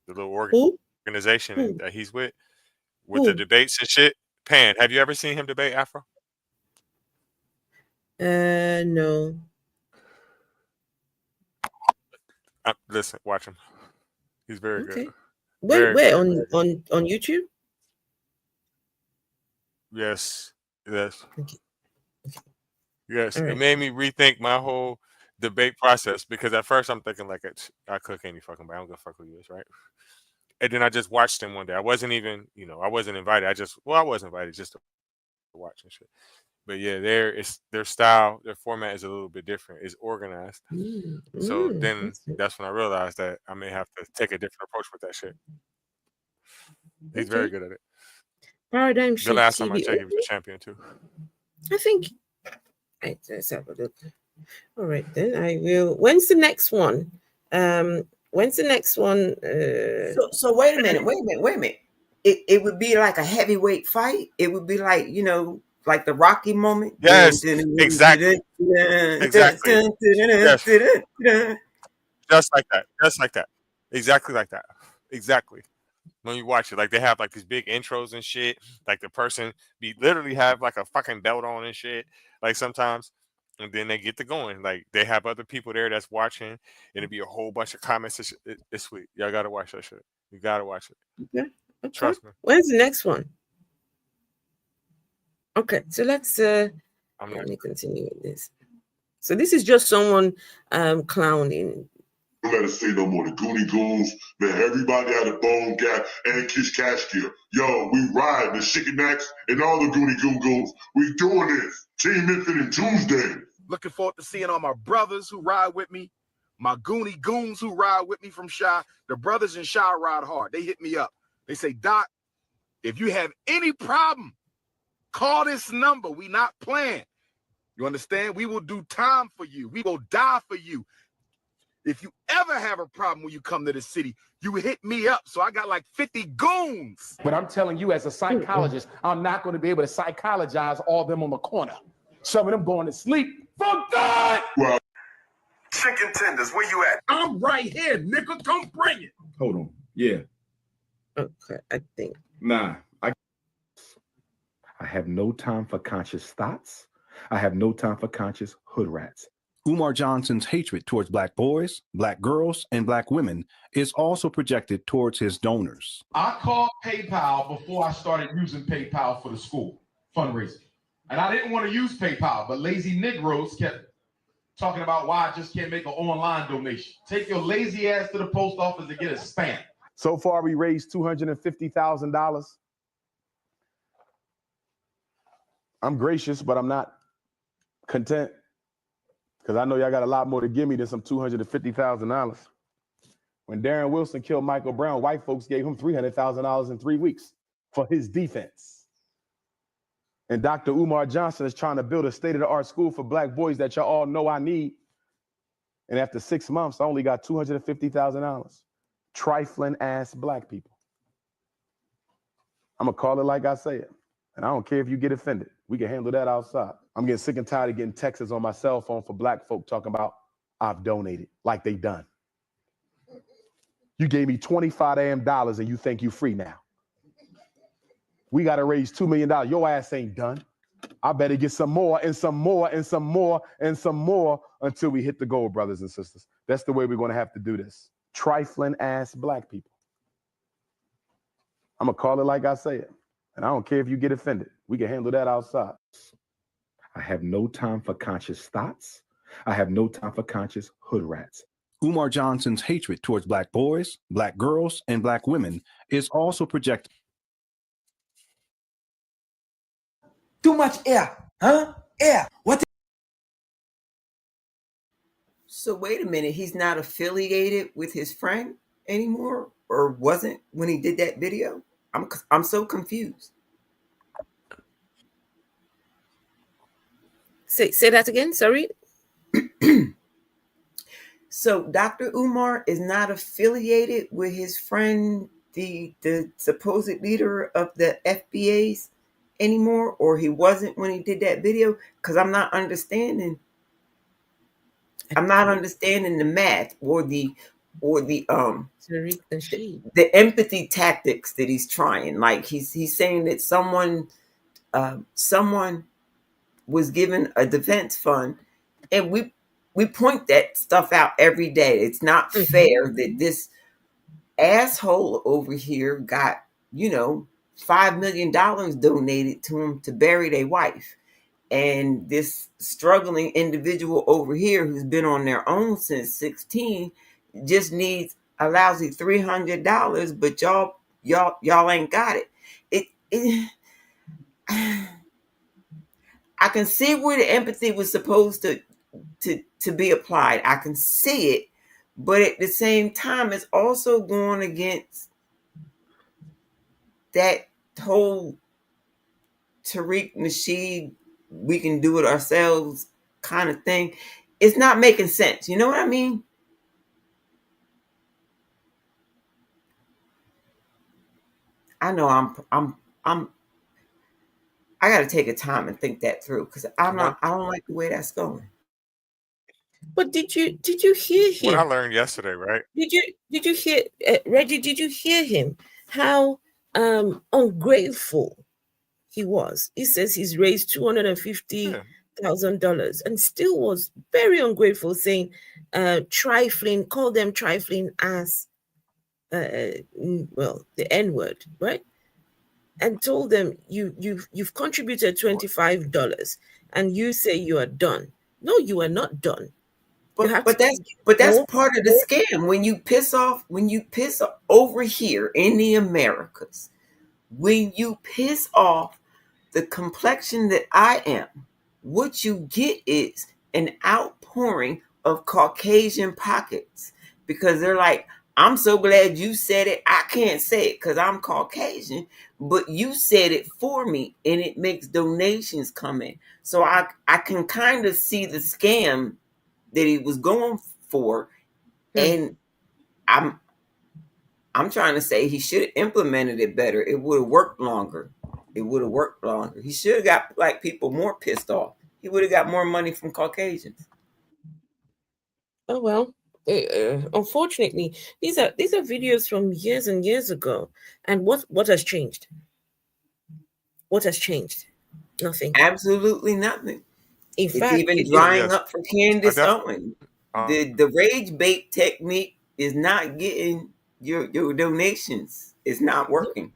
The little organization that he's with the debates and shit. Pan, have you ever seen him debate Afro? No. Listen, watch him. He's very good. Where on YouTube? Yes. Yes. Okay. Yes. All It right. made me rethink my whole debate process because at first I'm thinking like I cook any fucking body. I don't give a fuck who he is, right? And then I just watched him one day. I wasn't even, I wasn't invited. I was invited just to watch and shit. But yeah, their style, their format is a little bit different. It's organized. So then that's when I realized that I may have to take a different approach with that shit. He's very good at it. Paradigm The Shift last time I TV. checked, he was a champion too. I think. Right, let's have a look. All right, then I will. When's the next one? When's the next one? So wait a minute. It would be like a heavyweight fight. It would be like, like the Rocky moment. Yes, exactly. Exactly. Yes. Just like that. Just like that. Exactly like that. Exactly. When you watch it, like they have like these big intros and shit. Like the person literally have like a fucking belt on and shit. Like sometimes, and then they get to going. Like they have other people there that's watching, and it'd be a whole bunch of comments. It's sweet. Y'all gotta watch that shit. You gotta watch it. Okay. Trust me. When's the next one? Okay, so let's let me continue with this. So this is just someone clowning. Don't let us say no more. The Goonie Goons, man, everybody out of Bone Gap and Kish Cashkill. Yo, we ride the Shickanacks and all the Goonie Goons. We doing this. Team Infinite Tuesday. Looking forward to seeing all my brothers who ride with me, my Goonie Goons who ride with me from Chi. The brothers in Chi ride hard. They hit me up. They say, Doc, if you have any problem, call this number. We not playing. You understand? We will do time for you. We will die for you. If you ever have a problem when you come to the city, you hit me up. So I got like 50 goons. But I'm telling you, as a psychologist, I'm not going to be able to psychologize all of them on the corner. Some of them going to sleep. Fuck that! Well, chicken tenders, where you at? I'm right here, nigga. Come bring it. Hold on. Yeah. Okay, I think. Nah. I have no time for conscious thoughts. I have no time for conscious hood rats. Umar Johnson's hatred towards Black boys, Black girls, and Black women is also projected towards his donors. I called PayPal before I started using PayPal for the school fundraising. And I didn't want to use PayPal, but lazy Negroes kept talking about why I just can't make an online donation. Take your lazy ass to the post office and get a stamp. So far, we raised $250,000. I'm gracious, but I'm not content because I know y'all got a lot more to give me than some $250,000. When Darren Wilson killed Michael Brown, white folks gave him $300,000 in 3 weeks for his defense. And Dr. Umar Johnson is trying to build a state-of-the-art school for black boys that y'all all know I need. And after 6 months, I only got $250,000. Trifling ass black people. I'm gonna call it like I say it. And I don't care if you get offended. We can handle that outside. I'm getting sick and tired of getting texts on my cell phone for black folk talking about I've donated like they done. You gave me $25 damn and you think you free now. We got to raise $2 million. Your ass ain't done. I better get some more and some more and some more and some more until we hit the goal, brothers and sisters. That's the way we're going to have to do this. Trifling ass black people. I'm going to call it like I say it. And I don't care if you get offended. We can handle that outside. I have no time for conscious thoughts. I have no time for conscious hood rats. Umar Johnson's hatred towards black boys, black girls, and black women is also projected. Too much air, huh? Air. What? So wait a minute. He's not affiliated with his friend anymore, or wasn't when he did that video? I'm so confused. Say that again. Sorry. So Dr. Umar is not affiliated with his friend, the supposed leader of the FBAs anymore, or he wasn't when he did that video? Because I'm not understanding. I'm not understanding the math or the empathy tactics that he's trying. Like he's saying that someone was given a defense fund, and we point that stuff out every day. It's not fair that this asshole over here got, $5 million donated to him to bury their wife. And this struggling individual over here who's been on their own since 16 just needs a lousy $300, but y'all ain't got it. I can see where the empathy was supposed to be applied. I can see it, but at the same time, it's also going against that whole Tariq Nasheed, we can do it ourselves kind of thing. It's not making sense. You know what I mean? I know I got to take a time and think that through because I don't like the way that's going. But did you hear him? What I learned yesterday, right? Did you hear Reggie? Did you hear him? How ungrateful he was. He says he's raised $250,000 and still was very ungrateful, saying trifling, call them trifling as the N-word, right? And told them you've contributed $25 and you say you are done. No, you are not done. But that's part of the scam. When you piss off over here in the Americas, when you piss off the complexion that I am, what you get is an outpouring of Caucasian pockets because they're like, I'm so glad you said it. I can't say it because I'm Caucasian, but you said it for me, and it makes donations come in. So I can kind of see the scam that he was going for, and I'm trying to say he should have implemented it better. It would have worked longer. He should have got black people more pissed off. He would have got more money from Caucasians. Oh well. Unfortunately, these are videos from years and years ago. And what has changed? What has changed? Nothing. Absolutely nothing. In it's fact, even drying up for Candace Owens. The rage bait technique is not getting your donations. It's not working.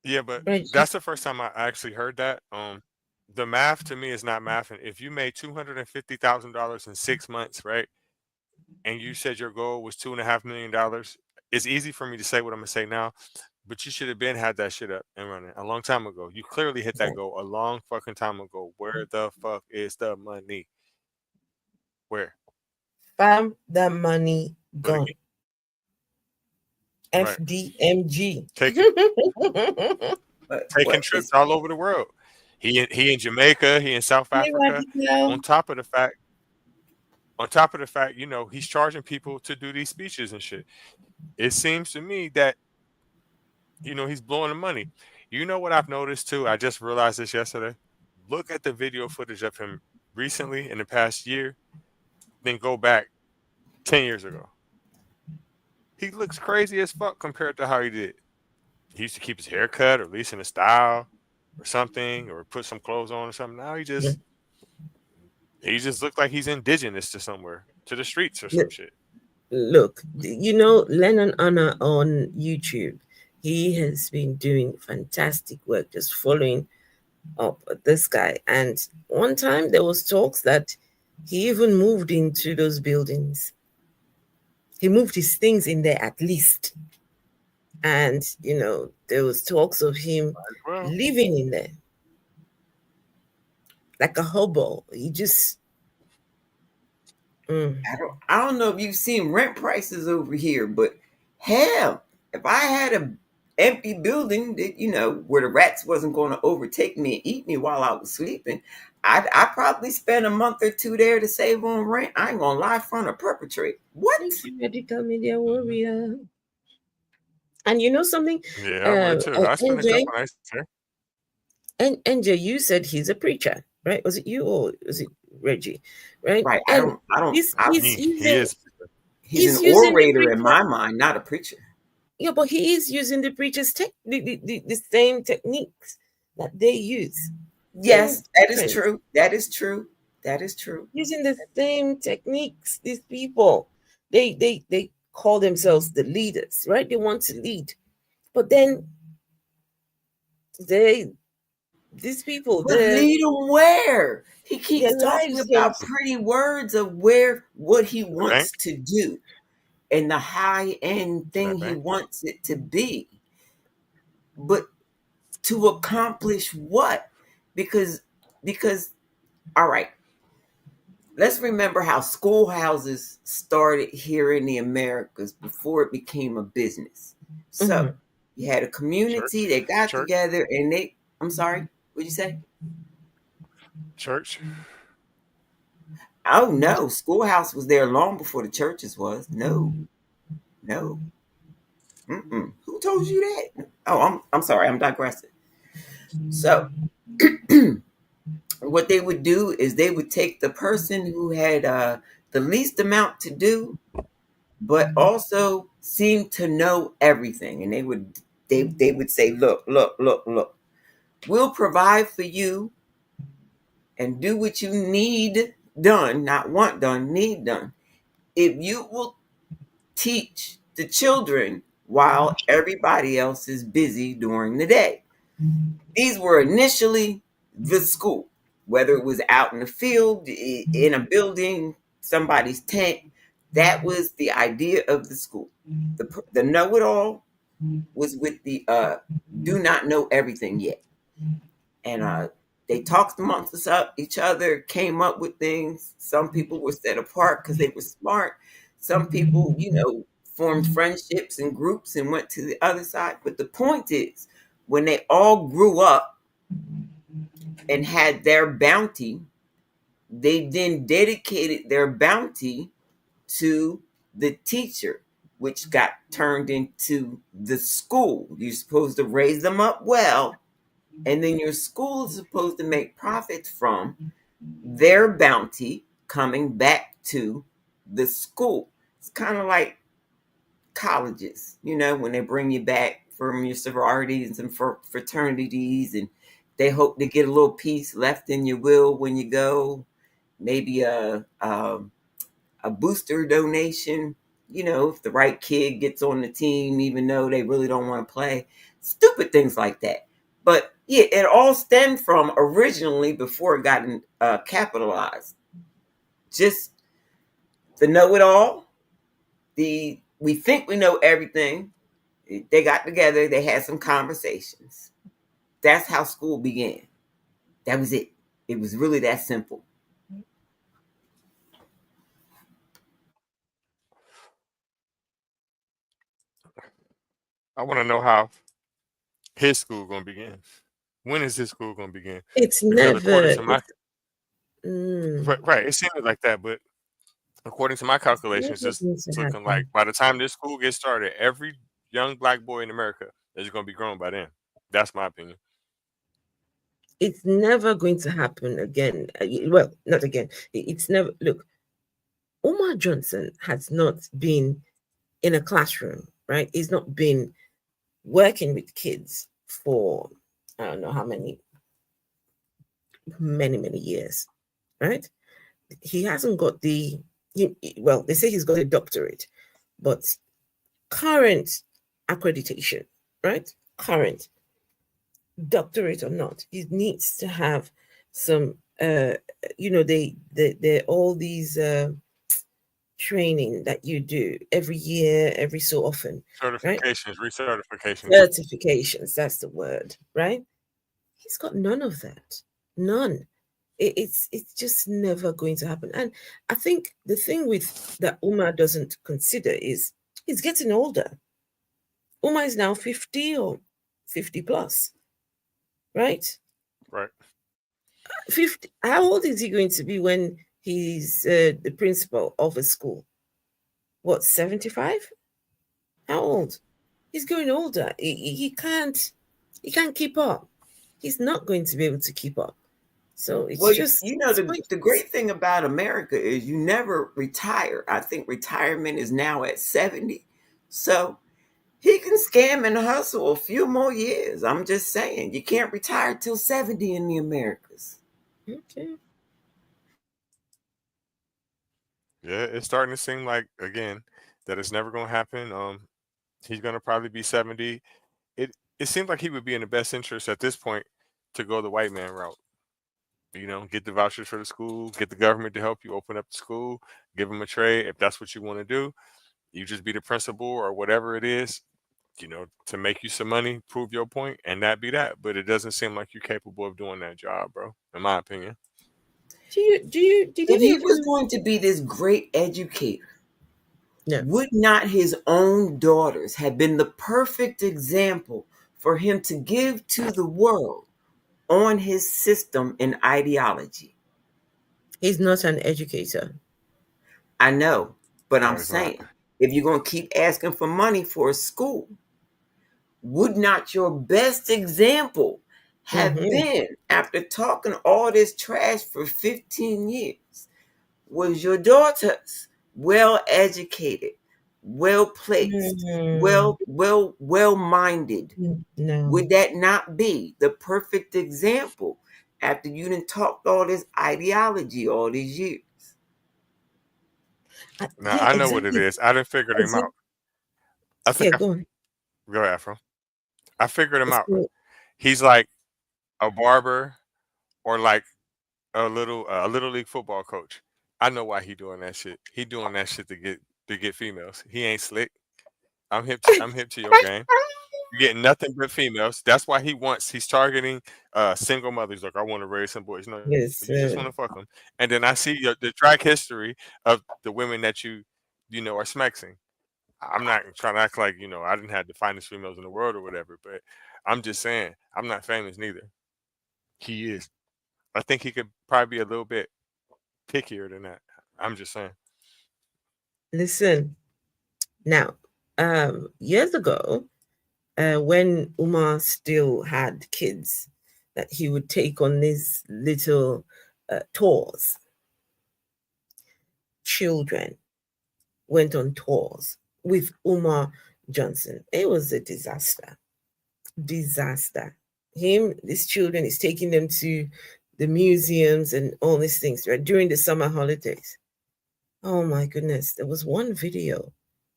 Yeah, but Reggie. that's the first time I actually heard that. The math to me is not math. And if you made $250,000 in 6 months, right, and you said your goal was $2.5 million, it's easy for me to say what I'm gonna say now, but you should have been had that shit up and running a long time ago. You clearly hit that goal a long fucking time ago. Where the fuck is the money? Where? Fam, that money But gone. again, right. FDMG. Taking What trips is all over the world. He in Jamaica, he in South Hey, Africa. Radical. On top of the fact, he's charging people to do these speeches and shit. It seems to me that he's blowing the money. You know what I've noticed too? I just realized this yesterday. Look at the video footage of him recently in the past year, then go back 10 years ago. He looks crazy as fuck compared to how he did. He used to keep his hair cut or at least in a style or something, or put some clothes on or something. Now he just looked like he's indigenous to somewhere, to the streets or some shit. Look, Lennon Anna on YouTube, he has been doing fantastic work just following up this guy. And one time there was talks that he even moved into those buildings. He moved his things in there at least. And, there was talks of him living in there. Like a hobo. He just... I don't know if you've seen rent prices over here, but hell, if I had a empty building that where the rats wasn't going to overtake me and eat me while I was sleeping, I'd probably spend a month or two there to save on rent. I ain't gonna lie, front or perpetrate. What? Medical media warrior. And you know something? Yeah, I would too. I spent a couple nights there. And NJ, you said he's a preacher, right? Was it you or was it Reggie? Right? Right. And He's an using orator in my mind, not a preacher. Yeah, but he is using the preacher's the same techniques that they use. Yes, that is true. That is true. That is true. Using the same techniques, these people, they call themselves the leaders, right? They want to lead, but then these people, but lead them where? He keeps talking about pretty words of what he wants to do and the high end thing he wants it to be. But to accomplish what? Because all right, let's remember how schoolhouses started here in the Americas before it became a business. So you had a community, they got together and I'm sorry, what'd you say? Church? Oh no, schoolhouse was there long before the churches was. No. Who told you that? Oh, I'm sorry, I'm digressing. So what they would do is they would take the person who had the least amount to do, but also seemed to know everything, and they would say, look, we'll provide for you and do what you need done, not want done, need done, if you will teach the children while everybody else is busy during the day. These were initially the school, whether it was out in the field, in a building, somebody's tent. That was the idea of the school. The know-it-all was with the do not know everything yet. And they talked amongst each other, came up with things. Some people were set apart because they were smart. Some people, formed friendships and groups and went to the other side. But the point is, when they all grew up and had their bounty, they then dedicated their bounty to the teacher, which got turned into the school. You're supposed to raise them up well, and then your school is supposed to make profits from their bounty coming back to the school. It's kind of like colleges, when they bring you back from your sororities and fraternities, and they hope to get a little piece left in your will when you go, maybe a booster donation, if the right kid gets on the team, even though they really don't want to play. stupid things like that. But yeah, it all stemmed from originally before it got capitalized. Just the know-it-all. We think we know everything. They got together. They had some conversations. That's how school began. That was it. It was really that simple. I want to know how his school going to begin. When is his school going to begin? It's Because according never. to my Mm, right, it seems like that, but according to my calculations, never it's going to looking like happen. by the time this school gets started, every young black boy in America is going to be grown by then. That's my opinion. It's never going to happen again. Well, not again. It's never. Look, Umar Johnson has not been in a classroom, right? He's not been working with kids for I don't know how many years, right? He hasn't got well, they say he's got a doctorate, but current accreditation, right? Current doctorate or not, he needs to have some they all these training that you do every year, every so often, right? Certifications, recertifications. Certifications, that's the word, right? He's got none of that. None. It's just never going to happen. And I think the thing with that Umar doesn't consider is he's getting older. Umar is now 50 or 50 plus, right? Right. 50. How old is he going to be when he's the principal of a school? What, 75? How old? He's going older. He can't keep up. He's not going to be able to keep up. So it's Well, just the great thing about America is you never retire. I think retirement is now at 70. So he can scam and hustle a few more years. I'm just saying, you can't retire till 70 in the Americas. Okay. Yeah, it's starting to seem like again that it's never going to happen. He's going to probably be 70. It seems like he would be in the best interest at this point to go the white man route. You know, get the vouchers for the school, get the government to help you open up the school, give them a trade if that's what you want to do. You just be the principal or whatever it is, you know, to make you some money, prove your point, and that be that. But it doesn't seem like you're capable of doing that job, bro. In my opinion. Did you If he was even going to be this great educator, no? would not his own daughters have been the perfect example for him to give to the world on his system and ideology? He's not an educator. I know, but No, I'm it's not. saying, if you're going to keep asking for money for a school, would not your best example have been, after talking all this trash for 15 years, was your daughters well educated, well placed, well minded? No. Would that not be the perfect example after you done talked all this ideology all these years? Now Yeah, I know what it exactly. is. I didn't figure him out. I think Yeah, go on. go ahead, Afro. I figured him out. So, He's like a barber or like a little league football coach. I know why he doing that shit. He doing that shit to get females. He ain't slick. I'm hip to your game. You're getting nothing but females. That's why he's targeting single mothers. Like, I want to raise some boys. No, yes, you just want to fuck them. And then I see the track history of the women that you know are smexing. I'm not trying to act like I didn't have the finest females in the world or whatever, but I'm just saying I'm not famous neither. He is. I think he could probably be a little bit pickier than that. I'm just saying. listen. Now, years ago, when Umar still had kids, that he would take on these little tours. Children went on tours with Umar Johnson. It was a disaster. Disaster. These children, is taking them to the museums and all these things, right, during the summer holidays. Oh my goodness. There was one video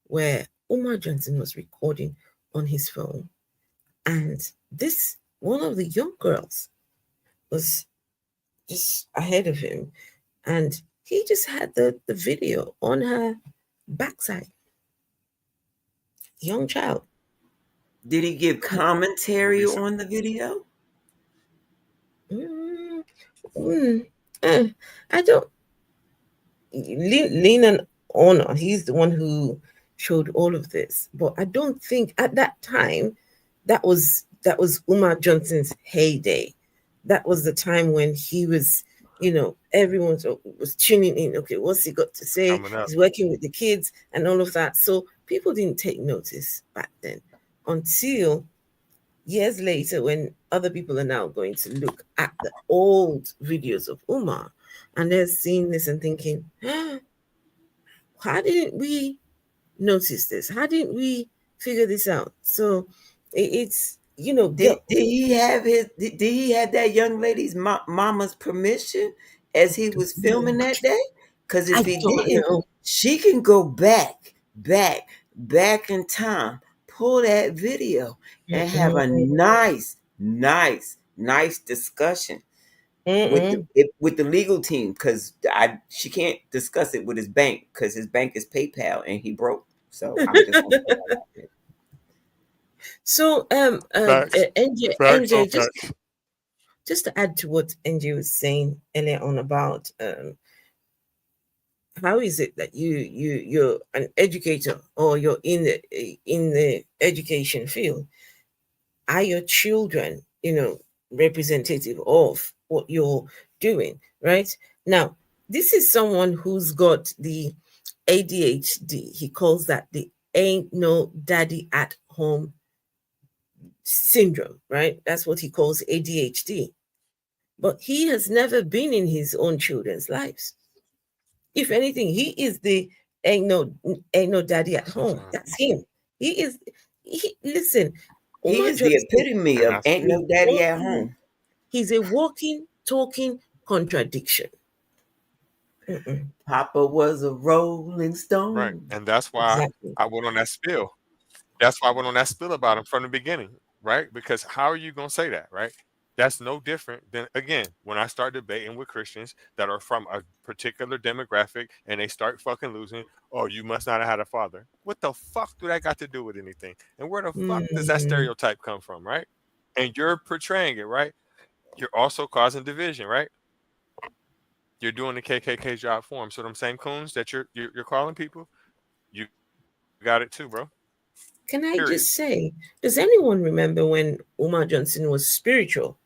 where Umar Johnson was recording on his phone And this, one of the young girls was just ahead of him, and he just had the video on her backside. Young child. Did he give commentary on the video? I don't. Lean on. He's the one who showed all of this, but I don't think at that time that was Umar Johnson's heyday. That was the time when he was, everyone was tuning in. Okay, what's he got to say? He's working with the kids and all of that. So people didn't take notice back then until years later, when other people are now going to look at the old videos of Umar and they're seeing this and thinking, how didn't we notice this? How didn't we figure this out? So it's, did he have that young lady's mama's permission as he was filming that day? Because if he didn't, she can go back in time, pull that video, and have a nice discussion with the legal team. Because she can't discuss it with his bank because his bank is PayPal and he broke. So I'm just gonna put that out there. So, NJ, just to add to what NJ was saying earlier on about how is it that you're an educator or you're in the education field? Are your children, representative of what you're doing, right? Now, this is someone who's got the ADHD. He calls that the ain't no daddy at home syndrome, right? That's what he calls ADHD. But he has never been in his own children's lives. If anything, he is the ain't no daddy at home. That's him. Listen, he is the epitome of ain't no daddy at home. He's a walking, talking contradiction. Papa was a Rolling Stone. Right. And that's why I went on that spill. That's why I went on that spill about him from the beginning, right? Because how are you going to say that, right? That's no different than, again, when I start debating with Christians that are from a particular demographic and they start fucking losing, oh, you must not have had a father. What the fuck do that got to do with anything? And where the fuck does that stereotype come from, right? And you're portraying it, right? You're also causing division, right? You're doing the KKK job for them. So them same coons that you're calling people, you got it too, bro. Can I just say, does anyone remember when Umar Johnson was spiritual?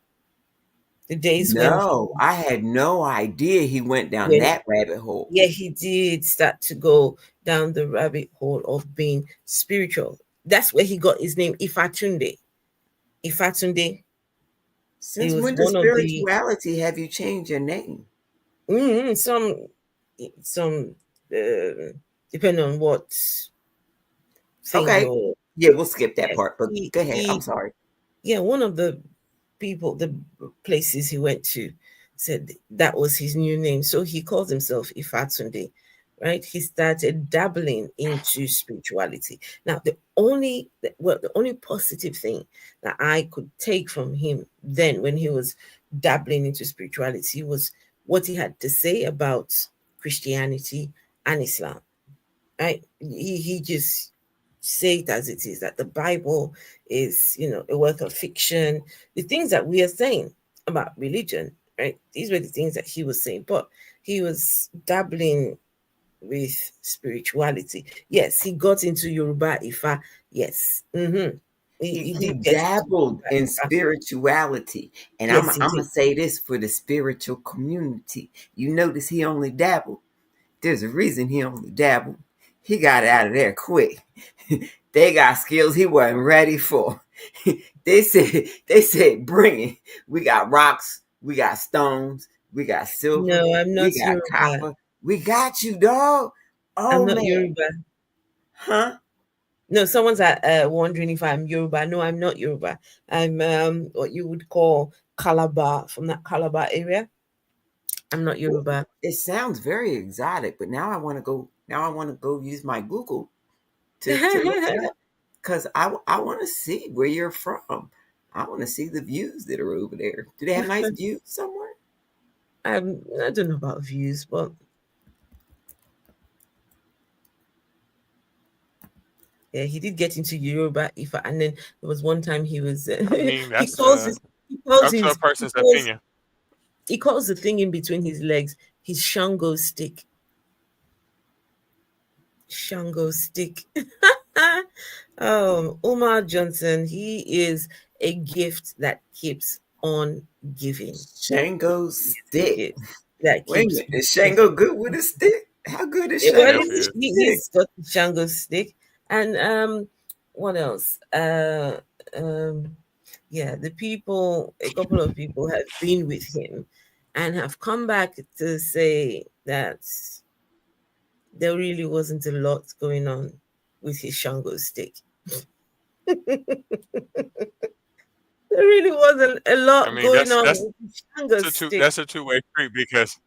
The days when I had no idea he went down that rabbit hole. Yeah, he did start to go down the rabbit hole of being spiritual. That's where he got his name, Ifatunde. Since when does spirituality have you changed your name? Some depending on what. Okay. Yeah, we'll skip that part. But go ahead. I'm sorry. Yeah, one of the places he went to said that was his new name. So he calls himself Ifatunde, right? He started dabbling into spirituality. Now, the only positive thing that I could take from him then when he was dabbling into spirituality was what he had to say about Christianity and Islam, right? He just say it as it is, that the Bible is, a work of fiction. The things that we are saying about religion, right? These were the things that he was saying, but he was dabbling with spirituality. Yes, he got into Yoruba Ifa. Yes. He dabbled in spirituality. And I'm going to say this for the spiritual community. You notice he only dabbled. There's a reason he only dabbled. He got out of there quick. They got skills he wasn't ready for. They said, bring it. We got rocks. We got stones. We got silver. No, I'm not We got Yoruba. copper. We got you, dog. Oh, I'm not man. Yoruba. Huh? No, someone's wondering if I'm Yoruba. No, I'm not Yoruba. I'm what you would call Calabar, from that Calabar area. I'm not Yoruba. It sounds very exotic, but now I want to go use my Google to look it up. because I want to see where you're from. I want to see the views that are over there. Do they have nice views somewhere? I don't know about views, but yeah, he did get into Yoruba. And then there was one time he was. I mean, he that's calls his. He calls up to a his. person's opinion. He calls the thing in between his legs his Shango stick. Shango stick. Umar Johnson, he is a gift that keeps on giving. Shango stick. That Wait a keeps. minute, is Shango good with a stick? How good is Well, Shango? he's got the Shango stick. And what else? Yeah, a couple of people have been with him and have come back to say that there really wasn't a lot going on with his Shango stick. There really wasn't a lot I mean, going on with his Shango stick. that's a two-way street because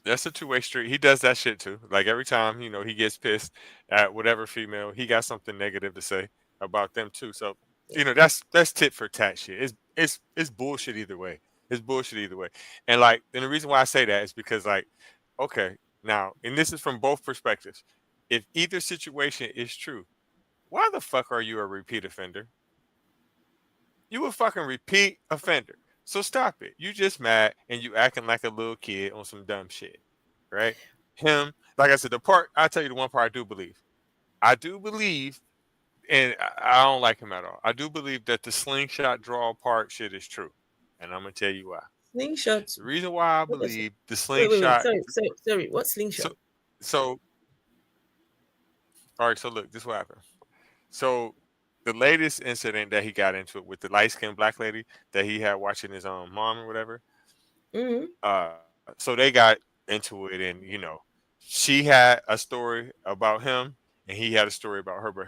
that's a two-way street. He does that shit too. Like every time, he gets pissed at whatever female, he got something negative to say about them too. So, that's tit for tat shit. It's bullshit either way. It's bullshit either way. And the reason why I say that is because okay, now, and this is from both perspectives. If either situation is true, why the fuck are you a repeat offender? You a fucking repeat offender. So stop it. You just mad and you acting like a little kid on some dumb shit, right? Him, like I said, I'll tell you the one part I do believe. I do believe, and I don't like him at all. I do believe that the slingshot draw part shit is true. And I'm going to tell you why. Slingshot. The reason why I believe the Wait. slingshot. Sorry. What slingshot? So, all right, so look, this is what happened. So, the latest incident that he got into it with the light-skinned black lady that he had watching his mom or whatever. Mm-hmm. So they got into it, and she had a story about him, and he had a story about her, but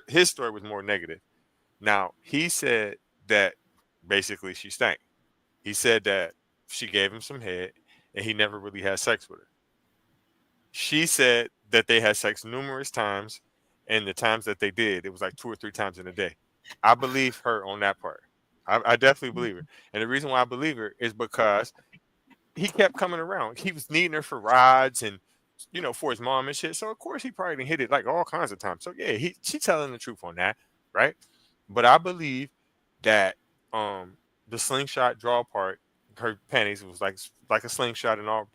his story was more negative. Now he said that basically she stank. He said that she gave him some head, and he never really had sex with her. She said that they had sex numerous times. And the times that they did, it was like 2 or 3 times in a day. I believe her on that part. I definitely believe her. And the reason why I believe her is because he kept coming around. He was needing her for rides and, for his mom and shit. So, of course, he probably didn't hit it like all kinds of times. So, yeah, she's telling the truth on that, right? But I believe that the slingshot draw part, her panties was like a slingshot and all,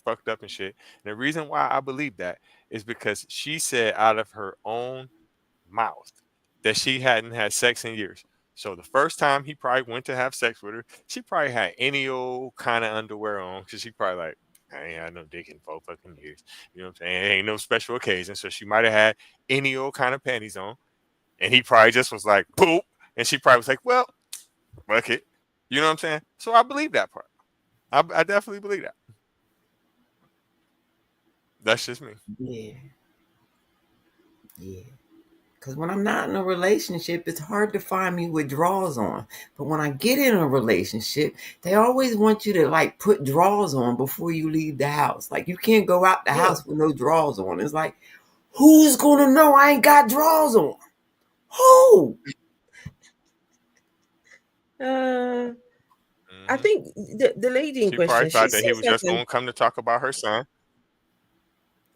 fucked up and shit. And the reason why I believe that is because she said out of her own mouth that she hadn't had sex in years. So the first time he probably went to have sex with her, she probably had any old kind of underwear on because she probably like, I ain't had no dick in 4 fucking years. You know what I'm saying? It ain't no special occasion. So she might have had any old kind of panties on. And he probably just was like, poop. And she probably was like, well, fuck it. You know what I'm saying? So I believe that part. I definitely believe that. That's just me. Yeah. Because when I'm not in a relationship, it's hard to find me with drawers on. But when I get in a relationship, they always want you to put drawers on before you leave the house. Like you can't go out the house with no drawers on. It's like, who's gonna know I ain't got drawers on? Who? I think the lady in She question, probably thought she that he seems was like just going to come to talk about her son.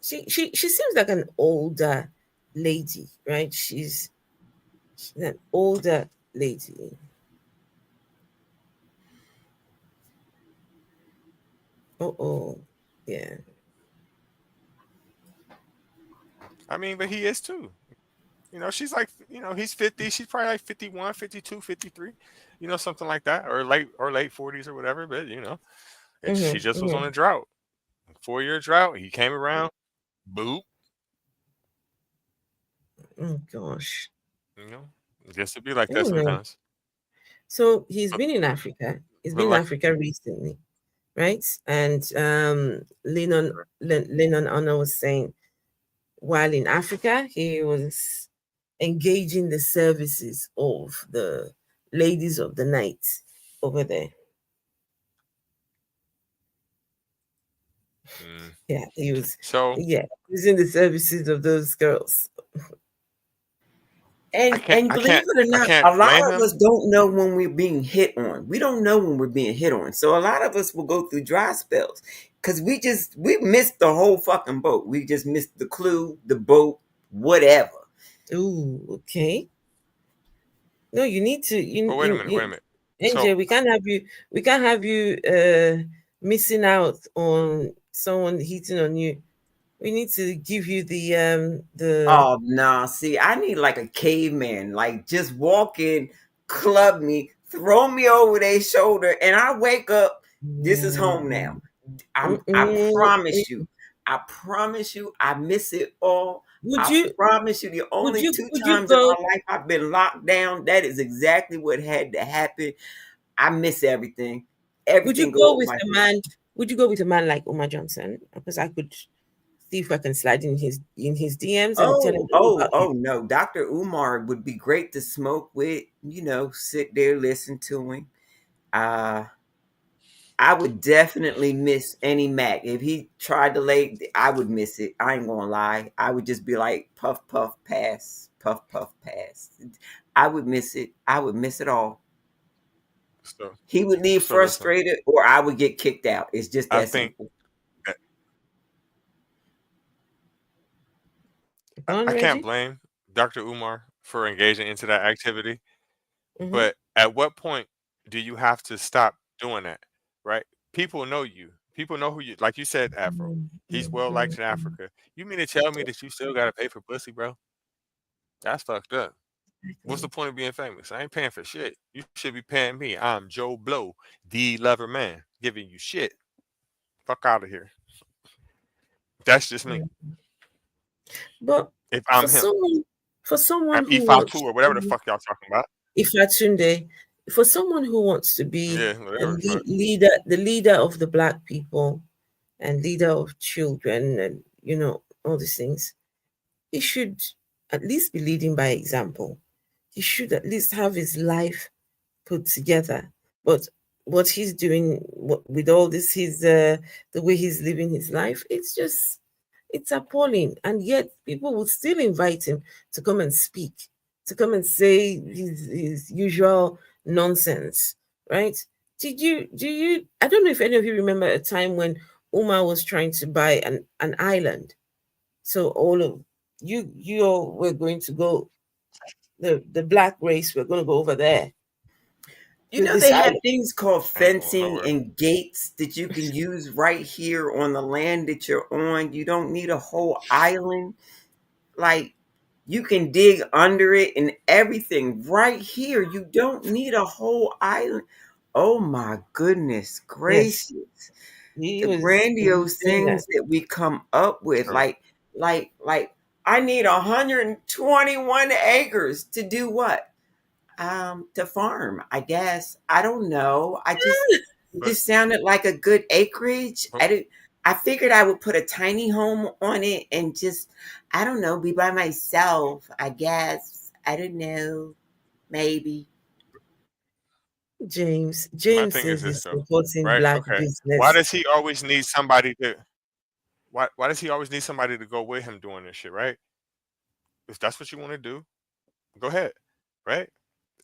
she seems like an older lady, right? She's an older lady. Yeah. I mean, but he is too. She's like, he's 50. She's probably like 51, 52, 53, something like that, or late 40s or whatever. But she just was on a drought, 4-year drought. He came around, boop. Oh gosh. I guess it'd be like that sometimes. So he's been in Africa. He's been in Africa recently, right? And Lennon Honor was saying, while in Africa, he was engaging the services of the ladies of the night over there. Yeah, he was. So Yeah, using the services of those girls. And believe it or I not, can't a lot blame of him. us don't know when we're being hit on. We don't know when we're being hit on. So a lot of us will go through dry spells because we missed the whole fucking boat. We just missed the clue, the boat, whatever. Ooh, okay. No, you need to. But wait a minute, wait a minute. So NJ, we can't have you. We can't have you missing out on someone hitting on you. We need to give you the. Oh no, see, I need like a caveman, like just walk in, club me, throw me over their shoulder, and I wake up. This is home now. I promise you. I promise you, I miss it all. Would I you? promise you, the only two Would you times in go? my life I've been locked down, that is exactly what had to happen. I miss everything. Would you Everything go go over with my a head. man? Would you go with a man like Umar Johnson? Because I could see if I can slide in his DMs and tell him all about you. Oh no. Dr. Umar would be great to smoke with, sit there, listen to him. I would definitely miss any Mac. If he tried to lay, I would miss it. I ain't gonna lie. I would just be like, puff, puff, pass, puff, puff, pass. I would miss it. I would miss it all. He would leave so listen, frustrated, or I would get kicked out. It's just I that think simple. I can't blame Dr. Umar for engaging into that activity. Mm-hmm. But at what point do you have to stop doing that? Right? People know you. People know who you, like you said, Afro. He's well liked in Africa. You mean to tell me that you still gotta pay for pussy, bro? That's fucked up. What's the point of being famous? I ain't paying for shit. You should be paying me. I'm Joe Blow, the lover man, giving you shit. Fuck out of here. That's just me. But If for I'm him, someone I'm who E52 wants or whatever the fuck y'all talking about. Ifatunde, for someone who wants to be Yeah, whatever the fuck. the leader of the black people and leader of children, and all these things, he should at least be leading by example. He should at least have his life put together. But what he's doing with all this, the way he's living his life, it's appalling. And yet people will still invite him to come and speak, to come and say his usual nonsense, right? I don't know if any of you remember a time when Umar was trying to buy an island. So all of you all were going to go, the black race, we're going to go over there to this They have island. things called I ain't going fencing nowhere. and gates that you can use right here on the land that you're on. You don't need a whole island. Like, you can dig under it and everything right here. You don't need a whole island. Oh my goodness Yes, gracious. he The was grandiose doing that. things that we come up with. So Like I need 121 acres to do what? To farm, I guess. I don't know. It but just sounded like a good acreage. but I figured I would put a tiny home on it and just, I don't know, be by myself, I guess. I don't know. Maybe. James my James thing is says this he's though, supporting right? black Okay. Why business. does he always need somebody to why does he always need somebody to go with him doing this shit, right? If that's what you want to do, go ahead, right?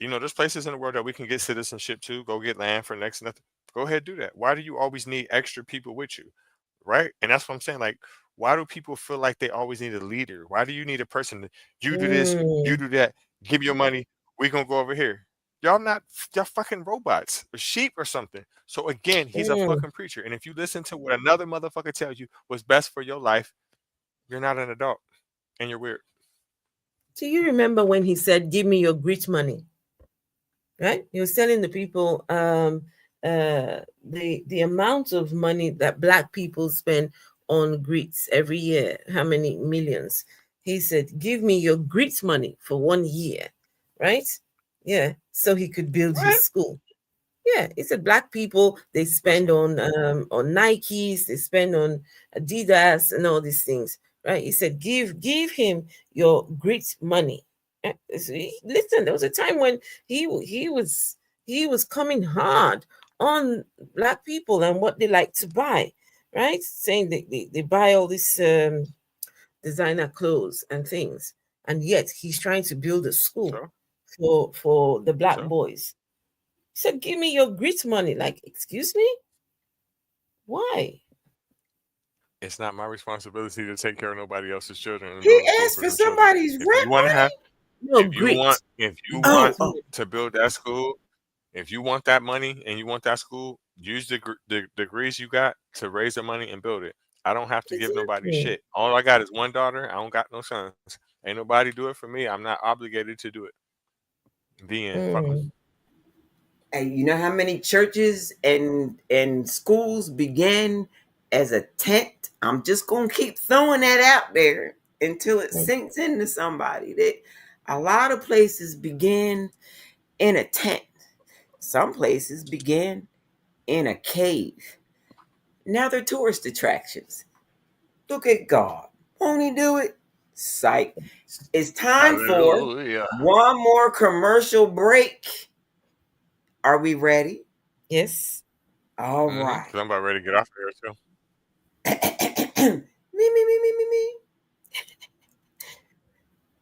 There's places in the world that we can get citizenship to, go get land for next to nothing. Go ahead, do that. Why do you always need extra people with you? Right? And that's what I'm saying. Like, why do people feel like they always need a leader? Why do you need a person to, you do this, you Mm, do that, give your money, we gonna go over here. Y'all fucking robots or sheep or something. So again, he's a mm. fucking preacher. And if you listen to what another motherfucker tells you what's best for your life, you're not an adult and you're weird. Do you remember when he said, "Give me your grit money"? Right? He was telling the people the amount of money that black people spend on grits every year. How many millions? He said, "Give me your grit money for 1 year," right? Yeah, so he could build What? his school. Yeah, he said black people, they spend Listen, on Nikes, they spend on Adidas and all these things, right? He said, give him your grit money. Listen, there was a time when he was coming hard on black people and what they like to buy. right? Saying they buy all this designer clothes and things, and yet he's trying to build a school for the black boys. He said, "Give me your grit money." Like, excuse me, why? It's not my responsibility to take care of nobody else's children and He build a school asked for for them children. somebody's If rent you want to have, No if you grit. want Oh. to build that school, if you want that money and you want that school, use the degrees you got to raise the money and build it. I don't have to give nobody Exactly. shit. All I got is one daughter. I don't got no sons. Ain't nobody do it for me. I'm not obligated to do it. The end. Fuck 'em. And you know how many churches and schools began as a tent? I'm just gonna keep throwing that out there until it sinks into somebody. That a lot of places began in a tent. Some places began in a cave. Now they're tourist attractions. Look at God. Won't he do it? Psych. It's time for Hallelujah. one more commercial break. Are we ready? Yes. All Mm-hmm. right. Cause I'm about ready to get off here too. Me.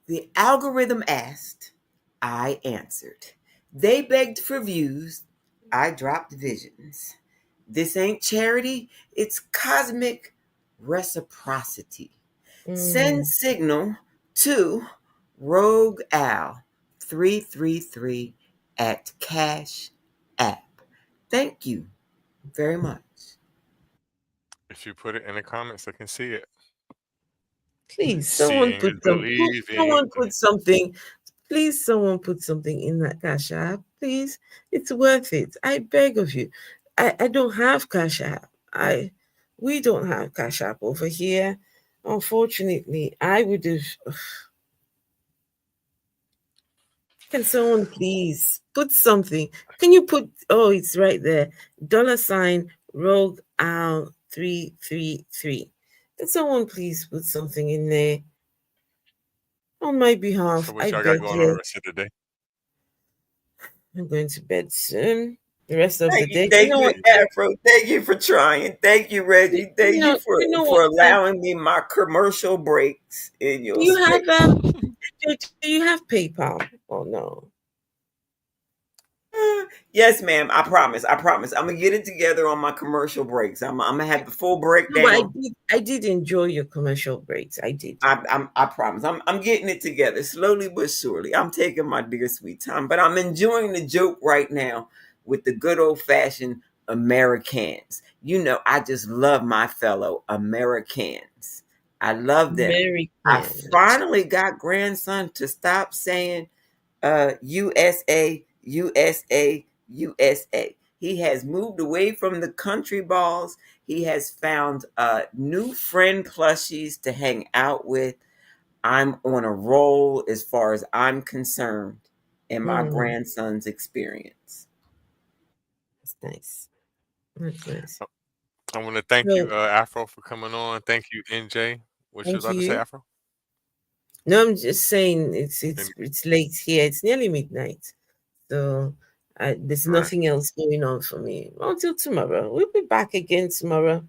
The algorithm asked, I answered. They begged for views, I dropped visions. This ain't charity, it's cosmic reciprocity. Send signal to Rogue Al 333 at Cash App. Thank you very much. If you put it in the comments, I can see it. Please, Seeing is believing. someone put something. Please, someone put something in that Cash App. Please, it's worth it. I beg of you. I don't have Cash App. We don't have Cash App over here. Unfortunately, I would have. Can someone please put something? Can you put? Oh, it's right there. $ Rogue Owl 333. Can someone please put something in there on my behalf? So what I y'all got beg going on the you. rest of the day? I'm going to bed soon. The rest of the day. Thank you, Afro. Thank you for trying. Thank you, Reggie. Thank you what? for allowing me my commercial breaks in your Do you space. have do you have PayPal? Oh no. Yes, ma'am. I promise. I'm gonna get it together on my commercial breaks. I'm gonna have the full No, breakdown. I did enjoy your commercial breaks. I did. I promise. I'm getting it together slowly but surely. I'm taking my dear sweet time, but I'm enjoying the joke right now with the good old fashioned Americans. You know, I just love my fellow Americans. I love them. I American. finally got grandson to stop saying USA, USA, USA. He has moved away from the country balls. He has found new friend plushies to hang out with. I'm on a roll as far as I'm concerned in my grandson's experience. That's nice. That's nice. I want to thank So, you, Afro, for coming on. Thank you, NJ. What you was thank about to say, you. Afro? No, I'm just saying it's And- it's late here. It's nearly midnight, so there's right. nothing else going on for me until tomorrow. We'll be back again tomorrow.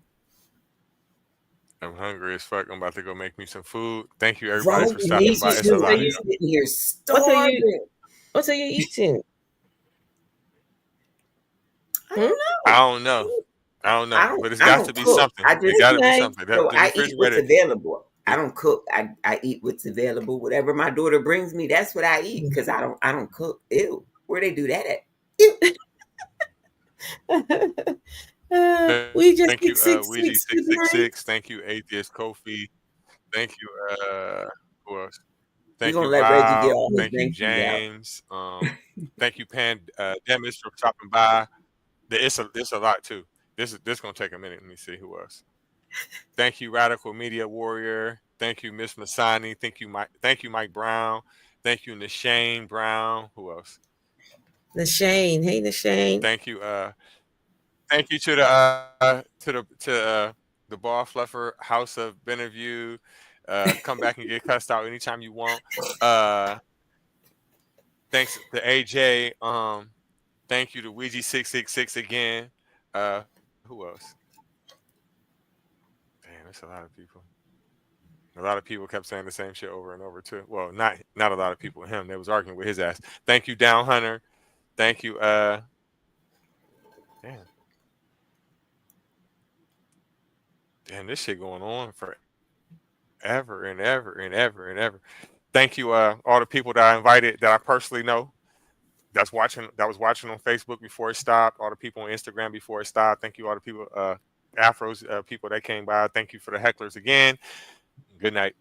I'm hungry as fuck. I'm about to go make me some food. Thank you, everybody, Right, for me stopping by. It's a too. lot I'm here. sitting here What are you? starving. What are you eating? I don't I know. don't know. I don't know, but it's I got don't to be cook. something. I It just got to be Nice. something. so The I eat what's refrigerator. available. I It, don't cook. I eat what's available. Whatever my daughter brings me, that's what I eat because I don't cook. Ew. Where they do that at? Ew. We just thank you, 666. Good night. 666. Thank you, Atheist Kofi. Thank you, who else? We're Thank gonna you, let Reggie get Rob. all his Thank you, thank yous out. James. Thank you, Demis, for stopping by. It's a lot too. This gonna take a minute. Let me see who else. Thank you, Radical Media Warrior. Thank you, Miss Masani. Thank you, Mike. Thank you, Mike Brown. Thank you, Nashane Brown. Who else? Nashane. Hey, Nashane. Thank you. Thank you to the Ball Fluffer House of Beneview. Come back and get cussed out anytime you want. Thanks to AJ. Thank you to Ouija 666 again. Who else? That's a lot of people. A lot of people kept saying the same shit over and over too. Well, not a lot of people. Him. They was arguing with his ass. Thank you, Down Hunter. Thank you. Damn. Damn, this shit going on for ever and ever and ever and ever. Thank you, all the people that I invited that I personally know. That was watching on Facebook before it stopped. All the people on Instagram before it stopped. Thank you, all the people, Afros, people that came by. Thank you for the hecklers again. Good night.